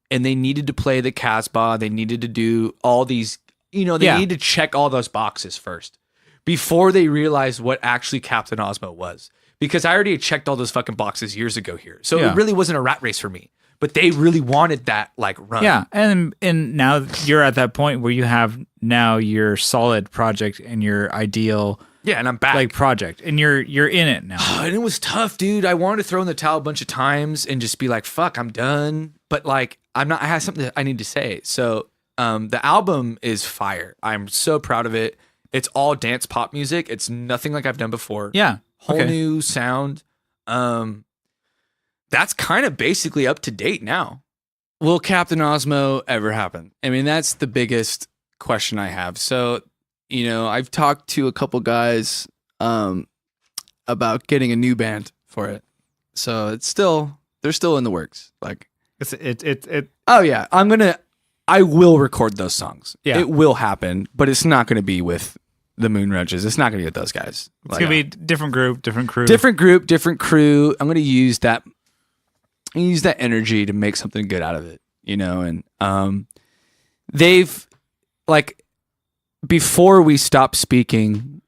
And they needed to play the Casbah. They needed to do all these, they needed to check all those boxes first before they realized what actually Captain Auzmo was. Because I already had checked all those fucking boxes years ago here. So it really wasn't a rat race for me. But they really wanted that like run. Yeah. And now you're at that point where you have now your solid project and your ideal and I'm back. Like project, and you're in it now. And it was tough, dude. I wanted to throw in the towel a bunch of times and just be like, fuck, I'm done. But like, I'm not, I have something that I need to say. So the album is fire. I'm so proud of it. It's all dance pop music. It's nothing like I've done before. Yeah. Whole new sound. That's kind of basically up to date now. will Captain Auzmo ever happen? I mean, that's the biggest question I have. So, I've talked to a couple guys about getting a new band for it. So they're still in the works. Like Oh yeah, I will record those songs. Yeah. It will happen, but it's not going to be with the Moon Roaches. It's not going to be with those guys. It's going to be different group, different crew. Different group, different crew. I'm going to use that energy to make something good out of it, and they've like before we stopped speaking,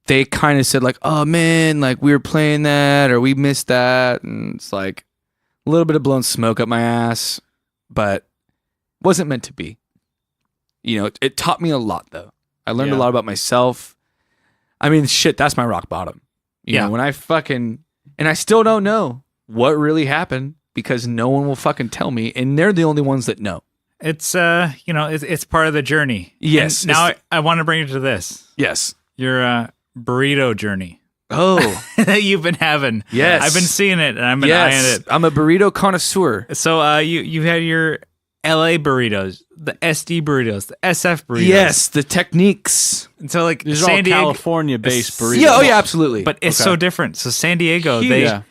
they kind of said like, "Oh man, like we were playing that or we missed that." And it's like a little bit of blown smoke up my ass, but wasn't meant to be. It taught me a lot though. I learned a lot about myself. I mean, shit, that's my rock bottom. You know, when I and I still don't know what really happened because no one will fucking tell me, and they're the only ones that know. It's it's part of the journey. Yes. And now I want to bring it to this. Yes. Your burrito journey. Oh. That you've been having. Yes. I've been seeing it and I've been eyeing it. I'm a burrito connoisseur. So you had your LA burritos, the SD burritos, the SF burritos. Yes, the techniques. And so like These San are all Diego, California-based burritos. Yeah, absolutely. but it's so different. So San Diego, Huge.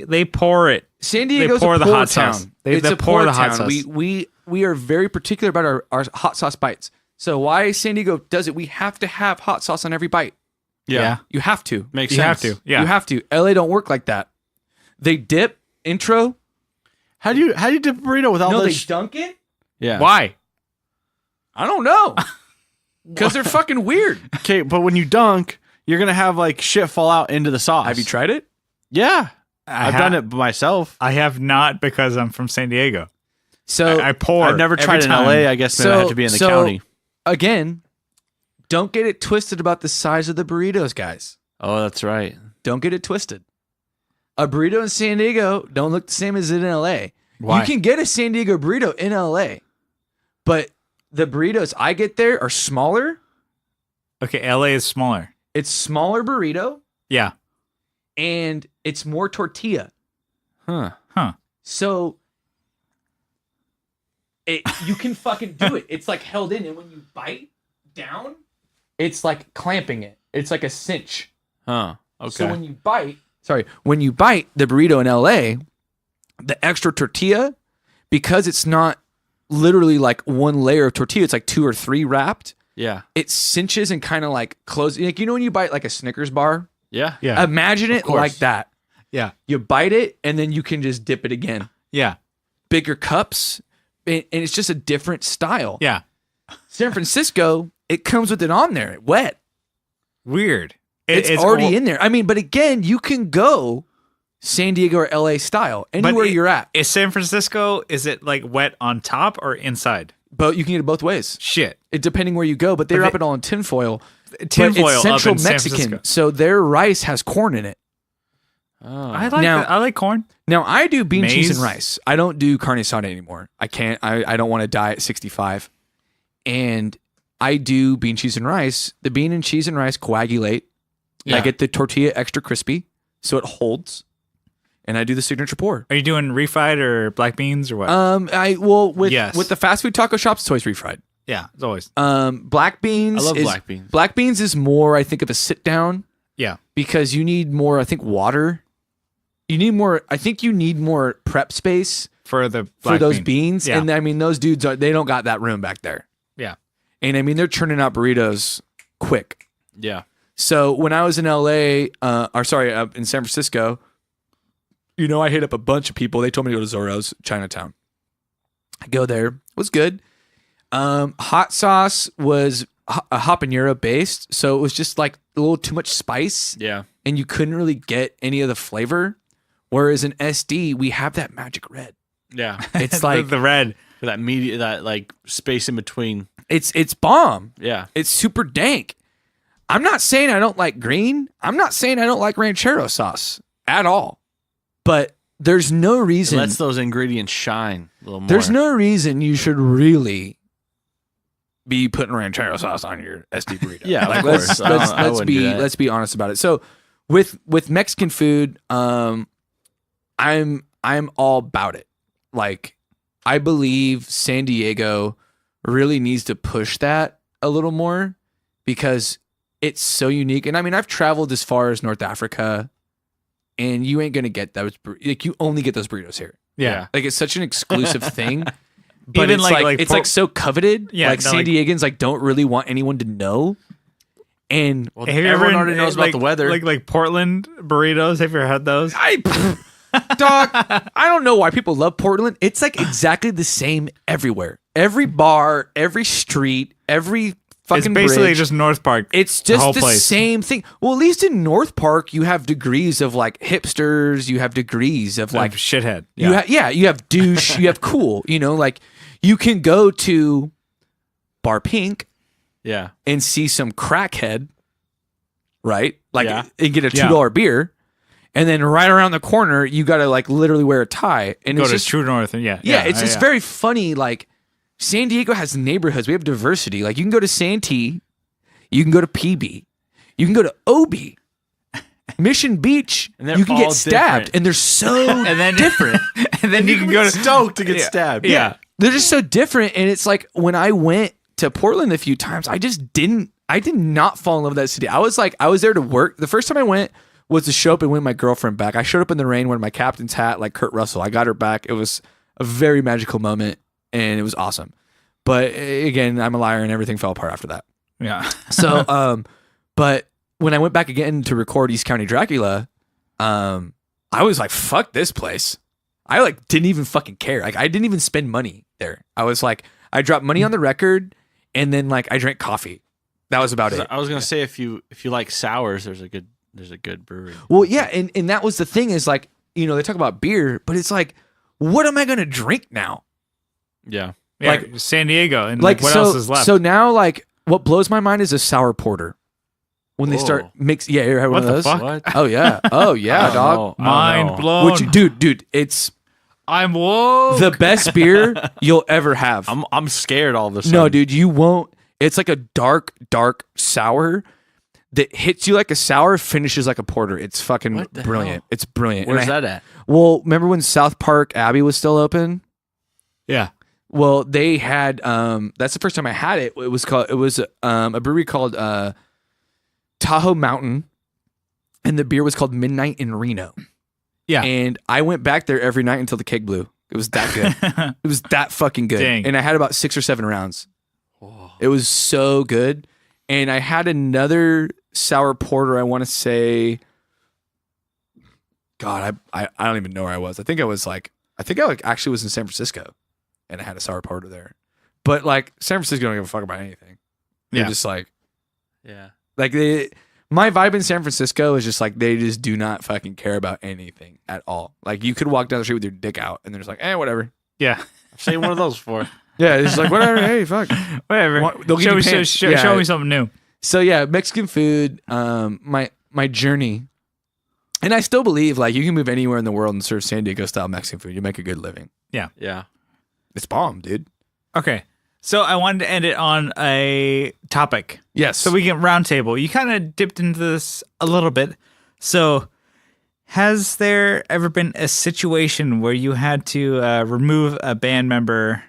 they pour it. San Diego's they pour a the pour hot town. sauce. It's They a pour pour the hot town. sauce. We are very particular about our hot sauce bites. So why San Diego does it? We have to have hot sauce on every bite. Yeah. You have to. Makes You sense. have to. Yeah. You have to. LA don't work like that. They dip intro. How do you dip a burrito with all No, they this? dunk it. Yeah. Why? I don't know. Because they're fucking weird. Okay, but when you dunk, you're gonna have like shit fall out into the sauce. Have you tried it? Yeah, I've done it myself. I have not because I'm from San Diego. So I pour. I've never every tried in time. LA. I guess maybe I have to be in the county. Again, don't get it twisted about the size of the burritos, guys. Oh, that's right. Don't get it twisted. A burrito in San Diego don't look the same as it in LA. Why? You can get a San Diego burrito in LA, but the burritos I get there are smaller. Okay, LA is smaller. It's smaller burrito Yeah. and it's more tortilla. Huh. So you can fucking do it. It's like held in, and when you bite down, it's like clamping it. It's like a cinch. Huh. Okay. So when you bite the burrito in LA, the extra tortilla, because it's not literally like one layer of tortilla, it's like 2 or 3 wrapped. yeah. It cinches and kind of like closes. Like, when you bite like a Snickers bar? Yeah. Yeah. Imagine it course. like that. Yeah. You bite it and then you can just dip it again. Yeah. Bigger cups, and it's just a different style. Yeah. San Francisco, it comes with it on there, wet. Weird. It's already in there. I mean, but again, you can go San Diego or LA style, anywhere you're at. Is San Francisco, is it like wet on top or inside? But you can get it both ways. Shit. It depending where you go, but they wrap it all in tinfoil. Tinfoil But it's Central up in San Mexican, Francisco. so their rice has corn in it. Oh. I like Now- I like corn. Now I do bean, cheese, and Maize? rice. I don't do carne asada anymore. I can't. I don't want to die at 65. And I do bean, cheese, and rice. The bean and cheese and rice coagulate. I get the tortilla extra crispy, so it holds. And I do the signature pour. Are you doing refried or black beans or what? With the fast food taco shops, it's always refried. Yeah, it's always. Black beans. I love black beans. Black beans is more, I think, of a sit down Yeah. because you need more, I think, water. You need more. I think you need more prep space For the for black those bean. beans. Yeah. And I mean, those dudes they don't got that room back there. Yeah. And I mean, they're churning out burritos quick. Yeah. So when I was in LA, in San Francisco, I hit up a bunch of people. They told me to go to Zorro's Chinatown. I go there. It was good. Hot sauce was a habanero based, so it was just like a little too much spice. Yeah. And you couldn't really get any of the flavor. Whereas in SD, we have that magic red. Yeah. It's like the red. For that that like space in between. it's bomb. Yeah. It's super dank. I'm not saying I don't like green. I'm not saying I don't like ranchero sauce at all. But there's no It reason. lets those ingredients shine a little more. There's no reason you should really be putting ranchero sauce on your SD burrito. Yeah, of Like, course. I wouldn't do that. let's be honest about it. So with Mexican food, I'm all about it. like I believe San Diego really needs to push that a little more because it's so unique. And I mean, I've traveled as far as North Africa, and you ain't gonna get those. Like, you only get those burritos here. Yeah. Like, it's such an exclusive thing. But Even it's it's like so coveted. Yeah, like no, San Diegans like don't really want anyone to know. And Well, Have you everyone ever- already knows about like- the weather. Like Portland burritos. Have you ever had those? Dog, I don't know why people love Portland. It's like exactly the same everywhere. Every bar, every street, every fucking It's basically bridge. just North Park. It's the just whole the place. same thing. Well, at least in North Park, you have degrees of like hipsters. You have degrees of like Like shithead. you have douche. You have cool. You know, like you can go to Bar Pink yeah. and see some crackhead, right? Like Yeah. and get a $2 beer, and then right around the corner, you got to like literally wear a tie. And Go it's to just True North. And yeah, it's just very funny. Like San Diego has neighborhoods. We have diversity. Like you can go to Santee, you can go to PB, you can go to OB, Mission Beach. And they're you can all get stabbed, different. and they're so And then different. and then you can go to stoked to get Yeah. stabbed. Yeah. They're just so different. And it's like when I went to Portland a few times, I did not fall in love with that city. I was there to work. The first time I went was to show up and win my girlfriend back. I showed up in the rain wearing my captain's hat like Kurt Russell. I got her back. It was a very magical moment and it was awesome. But again, I'm a liar and everything fell apart after that. Yeah. So, but when I went back again to record East County Dracula, I was like, fuck this place. I like didn't even fucking care. Like I didn't even spend money there. I was like, I dropped money on the record and then like I drank coffee. That was about it. I was gonna say if you like sours, there's a good brewery. Well, yeah, and that was the thing is like, you know, they talk about beer, but it's like, what am I gonna drink now? Yeah. Yeah, Like- San Diego. And Like what so, else is left? So now like what blows my mind is a sour porter. When they start Whoa. mix, yeah, you ever had one What of the those? fuck? What? Oh yeah, oh yeah, dog. Mind blown. What you, dude, it's I'm woke. the best beer you'll ever have. I'm scared all of a sudden. No, dude, you won't. It's like a dark sour that hits you like a sour, finishes like a porter. It's fucking What the brilliant. hell? It's brilliant. Where's And I- that at? Well, remember when South Park Abbey was still open? Yeah. Well, they had that's the first time I had it. It was a brewery called Tahoe Mountain, and the beer was called Midnight in Reno. Yeah. And I went back there every night until the keg blew. It was that good. It was that fucking good. Dang. And I had about 6 or 7 rounds. It was so good. And I had another sour porter, I want to say, God, I don't even know where I was. I think I actually was in San Francisco and I had a sour porter there. But like San Francisco don't give a fuck about anything. They're Yeah. just like Yeah. my vibe in San Francisco is just like they just do not fucking care about anything at all. Like you could walk down the street with your dick out and they're just like, whatever. Yeah. I've seen one of those before. Yeah, it's just like whatever. Hey, fuck. Whatever. They'll give Show you me, pants. show, Yeah. show me something new. So yeah, Mexican food. My journey, and I still believe like you can move anywhere in the world and serve San Diego style Mexican food. You make a good living. Yeah. It's bomb, dude. Okay. So I wanted to end it on a topic. Yes. So we can roundtable. You kind of dipped into this a little bit. So has there ever been a situation where you had to remove a band member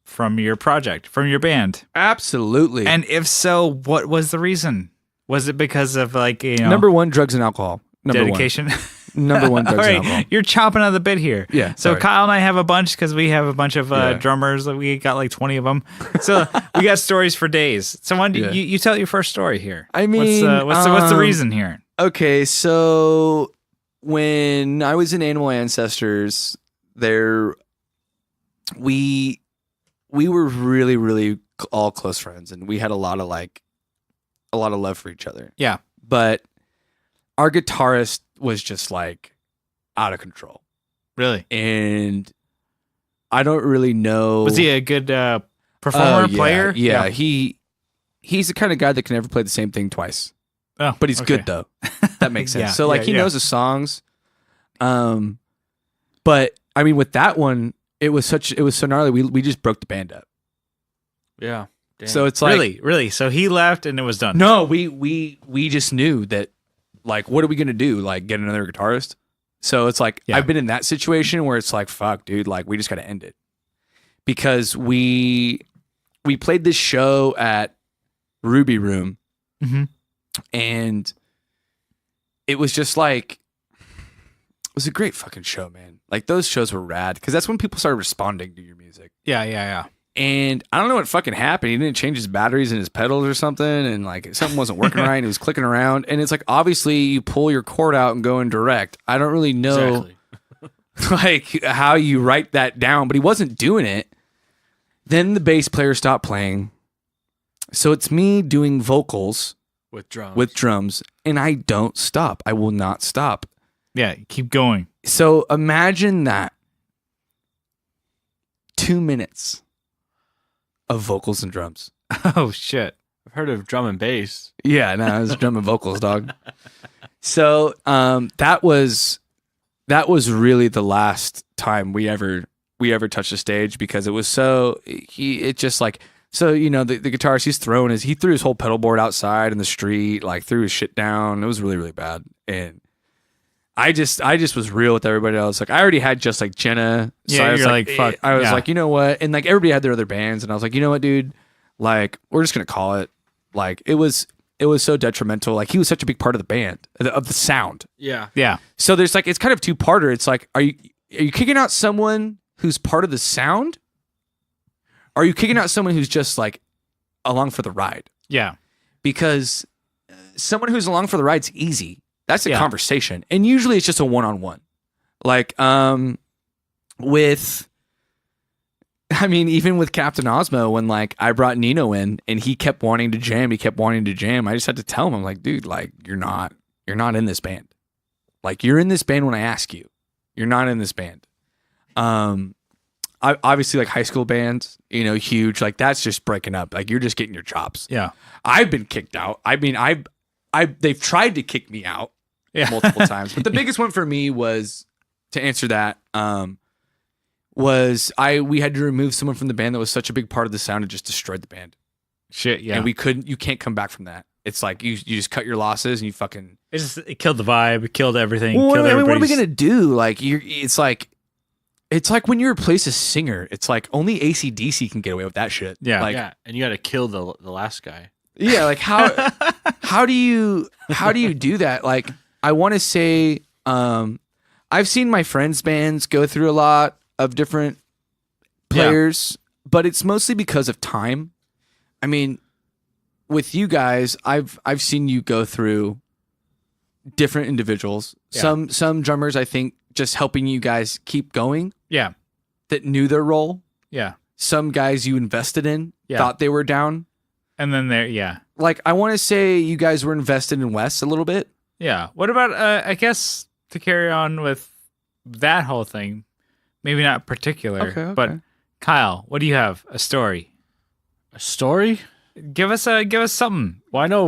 from your project, from your band? Absolutely. And if so, what was the reason? Was it because of like, you know, number one, drugs and alcohol. dedication? Number one, All drugs and right, alcohol. you're chopping on the bit here. Yeah. So sorry. Kyle and I have a bunch because we have a bunch of Yeah. drummers. We got like 20 of them. So we got stories for days. So why don't Yeah. you tell your first story here? I mean, what's the reason here? Okay, so when I was in Animal Ancestors, we were really, really all close friends, and we had a lot of love for each other. Yeah. But our guitarist was just like out of control, Really? and I don't really know. Was he a good performer, Oh, yeah, player? Yeah, he's the kind of guy that can never play the same thing twice. Oh, But he's okay. good though. That makes sense. Yeah, So like yeah, he yeah. knows the songs. But I mean with that one, it was so gnarly. We just broke the band up. Yeah. Damn. So it's like Really? So he left and it was done. no, we just knew that like what are we gonna do? Like get another guitarist? So it's like I've been in that situation where it's like, fuck, dude, like we just got to end it because we played this show at Ruby Room, and it was just like it was a great fucking show, man. Like those shows were rad because that's when people started responding to your music. Yeah. And I don't know what fucking happened. He didn't change his batteries and his pedals or something, and like something wasn't working right. And he was clicking around, and it's like obviously you pull your cord out and go in direct. I don't really know like how you write that down, but he wasn't doing it. Then the bass player stopped playing, so it's me doing vocals with drums, and I don't stop. I will not stop. Yeah, keep going. So imagine that 2 minutes of vocals and drums. Oh shit! I've heard of drum and bass. Yeah, no, it was drum and vocals, dog. So that was really the last time we ever touched the stage because it was so the guitarist he threw his whole pedal board outside in the street, like threw his shit down. It was really, really bad. And I just was real with everybody else. Like I already had just like Jenna. So Yeah, I was you're like like, fuck. I was Yeah. like, you know what? And like everybody had their other bands, and I was like, you know what, dude? Like we're just gonna call it. Like it was so detrimental. Like he was such a big part of the band, of the sound. Yeah. So there's like it's kind of two-parter. It's like, are you kicking out someone who's part of the sound? Or are you kicking out someone who's just like along for the ride? Yeah. Because someone who's along for the ride's easy. That's a Yeah. conversation. And usually it's just a one-on-one. Like even with Captain Auzmo, when like I brought Nino in and he kept wanting to jam, I just had to tell him, I'm like, dude, like you're not in this band. Like you're in this band when I ask you. You're not in this band. Obviously like high school bands, huge, like that's just breaking up. Like you're just getting your chops. Yeah. I've been kicked out. I mean, they've tried to kick me out multiple times, but the biggest one for me was to answer that. We had to remove someone from the band that was such a big part of the sound, it just destroyed the band. Shit. Yeah. And you can't come back from that. It's like you just cut your losses and you fucking. It killed the vibe. It killed everything. Well, killed what are we everybody's- gonna do? Like it's like when you replace a singer. It's like only AC/DC can get away with that shit. Yeah. Like, Yeah, and you got to kill the last guy. yeah. Like how do you do that? Like I want to say, I've seen my friends' bands go through a lot of different players, but it's mostly because of time. I mean, with you guys, I've seen you go through different individuals. Yeah. Some drummers, I think, just helping you guys keep going Yeah. that knew their role. Yeah. Some guys you invested in Yeah. thought they were down. And then there. Yeah. Like I want to say you guys were invested in Wes a little bit. Yeah. What about, I guess, to carry on with that whole thing, maybe not particular, Okay. but Kyle, what do you have? A story? A story? Give us something. Well, I know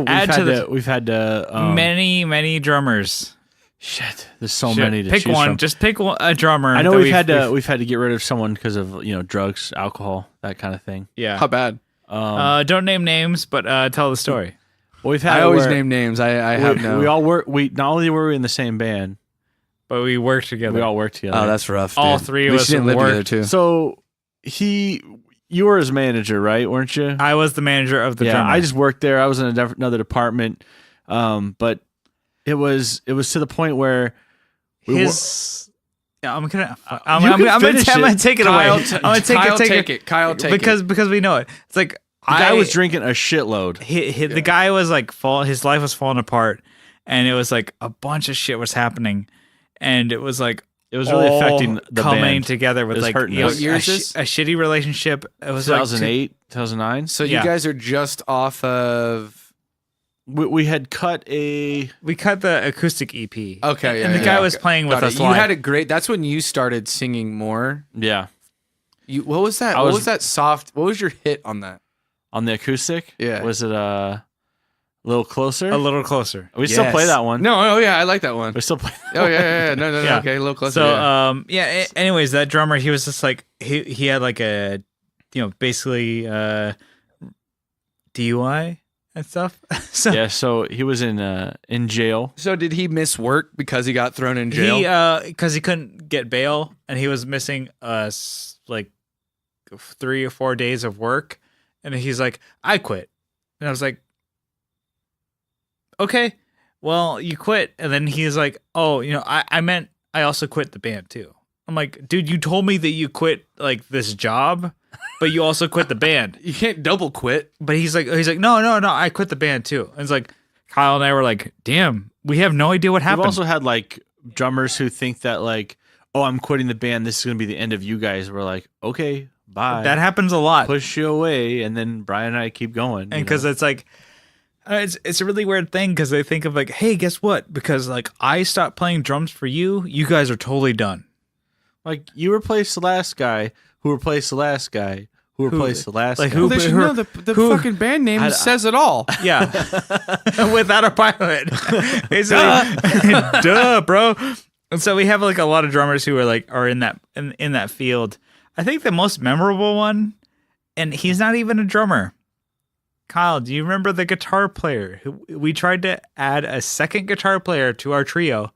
we've had Many drummers. Shit, there's so Shit. many to pick choose one. from. Just pick a drummer. I know that we've had to get rid of someone because of Oh. drugs, alcohol, that kind of thing. Yeah. How bad? Don't name names, but tell the story. Well, we've had I always where name names. I have no. We all work. We not only were we in the same band, But we worked together. we all worked together. Oh, that's rough. All dude. three At of least us you didn't live worked. together too. So you were his manager, right? Weren't you? I was the manager of the yeah, drummer. I just worked there. I was in another department, but it was to the point where his. Yeah, I'm gonna take it away. Kyle, I'm gonna take it. Kyle, take because it. because we know it. It's like the guy was drinking a shitload. The guy was like his life was falling apart, and it was like a bunch of shit was happening, and it was like It was really all affecting the coming band. together with It was like hurting you know, us. What year is this? a shitty relationship. It was like 2008, 2009. So Yeah. you guys are just off of. We had cut a. we cut the acoustic EP. Okay, and yeah, the guy yeah. was playing with Got us it. You live. had a great. That's when you started singing more. Yeah, What was that? What was that soft? What was your hit on that? on the acoustic. Yeah. Was it a little closer? a little closer. We still play Yes. that one. No, yeah, I like that one. We still play. Oh yeah. No. Yeah. Okay, a little closer. So yeah. anyways, that drummer, he was just like he had like a basically DUI, and stuff. So he was in jail. So did he miss work because he got thrown in jail? Because he couldn't get bail, and he was missing like 3 or 4 days of work, and he's like, I quit. And I was like, okay, well, you quit. And then he's like, oh, I meant I also quit the band too. I'm like, dude, you told me that you quit like this job, but you also quit the band. You can't double quit. But he's like, no, I quit the band too. And it's like, Kyle and I were like, damn, we have no idea what happened. We've also had like drummers who think that like, oh, I'm quitting the band. This is going to be the end of you guys. We're like, okay, bye. That happens a lot. Push you away. And then Brian and I keep going. And because it's like, it's a really weird thing because they think of like, hey, guess what? Because like I stopped playing drums for you. You guys are totally done. Like you replaced the last guy who replaced the last guy who replaced the last guy. Well, they should know the fucking band name says it all. Yeah. Without a pilot. Basically. Duh, bro. And so we have like a lot of drummers who are in that field. I think the most memorable one, and he's not even a drummer. Kyle, do you remember the guitar player? We tried to add a second guitar player to our trio.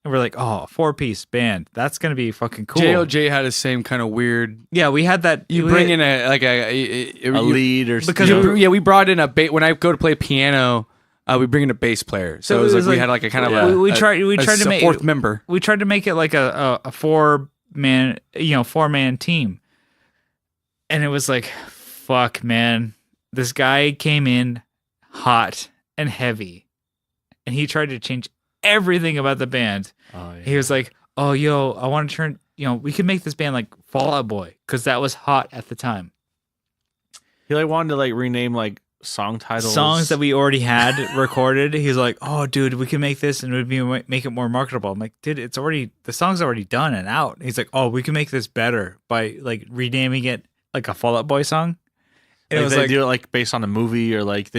And we're like, oh, 4-piece band. That's going to be fucking cool. JOJ had the same kind of weird. Yeah, we had that. You bring in a lead or because we brought in a bass. When I go to play piano, we bring in a bass player. So it was like we had like a kind of we tried to make fourth member. We tried to make it like a 4-man, 4-man team. And it was like, fuck, man. This guy came in hot and heavy. And he tried to change everything about the band. Oh, yeah. He was like, oh, yo, I want to turn, we could make this band like Fall Out Boy because that was hot at the time. He like wanted to like rename like songs that we already had recorded. He's like, oh, dude, we can make this and it would make it more marketable. I'm like, dude, the song's already done and out. And he's like, oh, we can make this better by like renaming it like a Fall Out Boy song. And it was like do it like based on a movie or like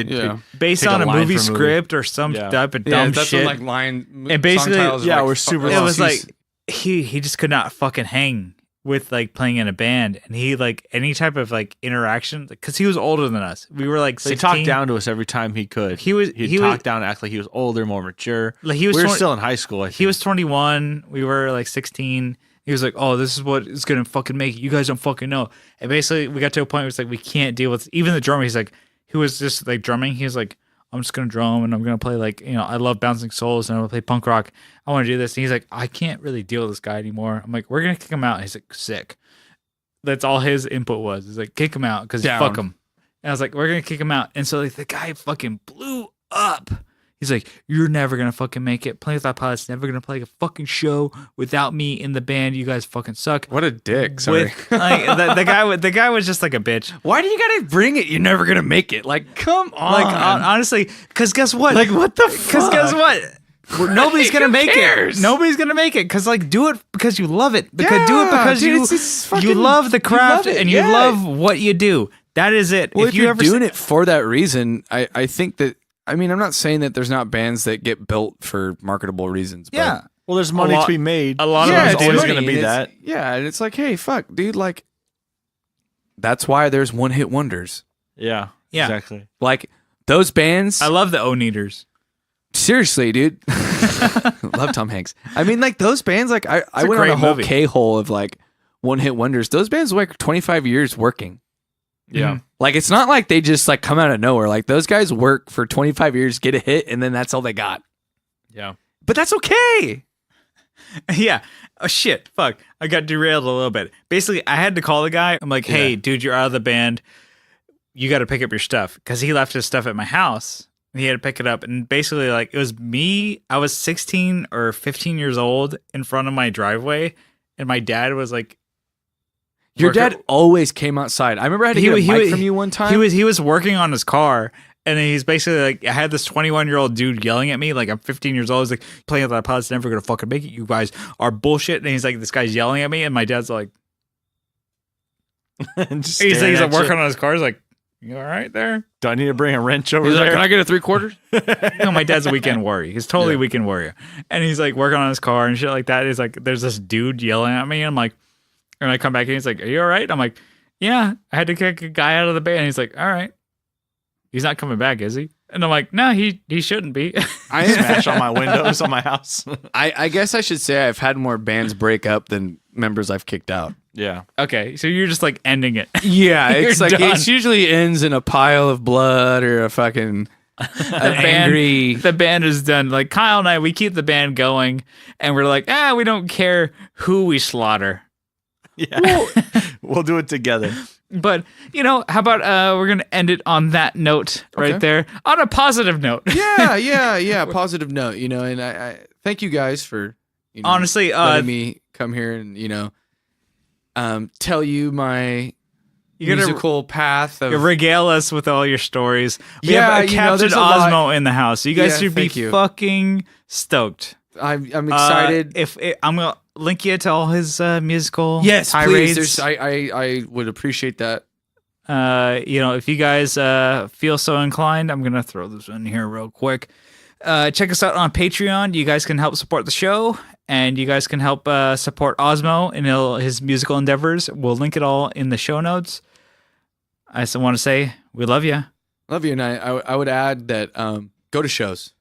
based on a movie script or some type of dumb that's shit. Like line and basically, we're super. It was like he just could not fucking hang with like playing in a band, and he like any type of like interaction because he was older than us. We were like 16. He talked down to us every time he could. He'd talk down, act like he was older, more mature. Like we were still in high school. I think. He was 21. We were like 16. He was like, oh, this is what is going to fucking make it. You guys don't fucking know. And basically, we got to a point where it's like, we can't deal with even the drummer. He's like, he was just like drumming. He was like, I'm just going to drum and I'm going to play like, I love bouncing souls and I'm going to play punk rock. I want to do this. And he's like, I can't really deal with this guy anymore. I'm like, we're going to kick him out. And he's like, sick. That's all his input was. He's like, kick him out because fuck him. And I was like, we're going to kick him out. And so like the guy fucking blew up. He's like, you're never going to fucking make it. Playing Without Pilots never going to play a fucking show without me in the band. You guys fucking suck. What a dick. Sorry. The guy was just like a bitch. Why do you got to bring it? You're never going to make it. Like, come on. Like, honestly, because guess what? Like, what the fuck? Because guess what? Nobody's going to make it. Nobody's going to make it. Because, like, do it because you love it. Because do it because you love the craft and you love what you do. That is it. Well, if you're doing it for that reason, I think that, I mean, I'm not saying that there's not bands that get built for marketable reasons. But yeah. Well, there's money to be made. A lot of them is always going to be that. Yeah. And it's like, hey, fuck, dude. Like, that's why there's one-hit wonders. Yeah. Exactly. Like, those bands. I love the O-Neaters. Seriously, dude. Love Tom Hanks. I mean, like, those bands, like, I went on a whole K-hole of, like, one-hit wonders. Those bands were, like, 25 years working. Yeah. Mm-hmm. Like, it's not like they just like come out of nowhere. Like, those guys work for 25 years, get a hit, and then that's all they got. Yeah. But that's okay. Yeah. Oh, shit. Fuck. I got derailed a little bit. Basically, I had to call the guy. I'm like, hey, dude, you're out of the band. You got to pick up your stuff. Because he left his stuff at my house. And he had to pick it up. And basically, like, it was me. I was 16 or 15 years old in front of my driveway. And my dad was like, your dad always came outside. I remember I had to get a mic from you one time. He was working on his car, and he's basically like, I had this 21-year-old dude yelling at me like I'm 15 years old. He's like, Playing Without Pilots never gonna fucking make it. You guys are bullshit. And he's like, this guy's yelling at me, and my dad's like, he's like working on his car. He's like, you all right there? Do I need to bring a wrench over there? Like, can I get a 3/4? No, my dad's a weekend warrior. He's totally a weekend warrior, and he's like working on his car and shit like that. He's like, there's this dude yelling at me, and I'm like. And I come back and he's like, are you all right? I'm like, yeah, I had to kick a guy out of the band. And he's like, all right. he's not coming back, is he? And I'm like, no, he shouldn't be. I smash all my windows on my house. I guess I should say I've had more bands break up than members I've kicked out. Yeah. Okay, so you're just like ending it. Yeah, it's like done. it usually ends in a pile of blood or a fucking angry. The band is done. Like Kyle and I, we keep the band going, and we're like, we don't care who we slaughter. Yeah. We'll do it together. But, how about we're going to end it on that note right there, on a positive note. Yeah. Positive note, and I thank you guys for, honestly, letting me come here and, tell you my musical path. You regale us with all your stories. We Yeah, have captured there's a lot. Osmo in the house. You guys should be thank you. fucking stoked. I'm excited. I'm going to link you to all his musical Yes, tirades. please. I would appreciate that. If you guys feel so inclined, I'm gonna throw this in here real quick. Check us out on Patreon. You guys can help support the show, and you guys can help support Auzmo in his musical endeavors. We'll link it all in the show notes. I just want to say we love you. Love you, and I would add that go to shows.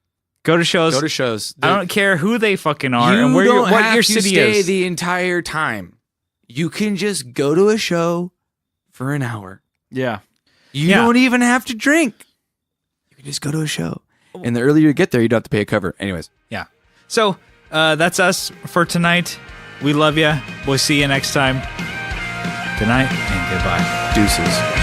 Go to shows. Go to shows. I don't care who they fucking are You and don't what have your to city stay is. the entire time. You can just go to a show for an hour. Yeah. You don't even have to drink. You can just go to a show. And the earlier you get there, you don't have to pay a cover. Anyways. Yeah. So that's us for tonight. We love you. We'll see you next time. Good night and goodbye. Deuces.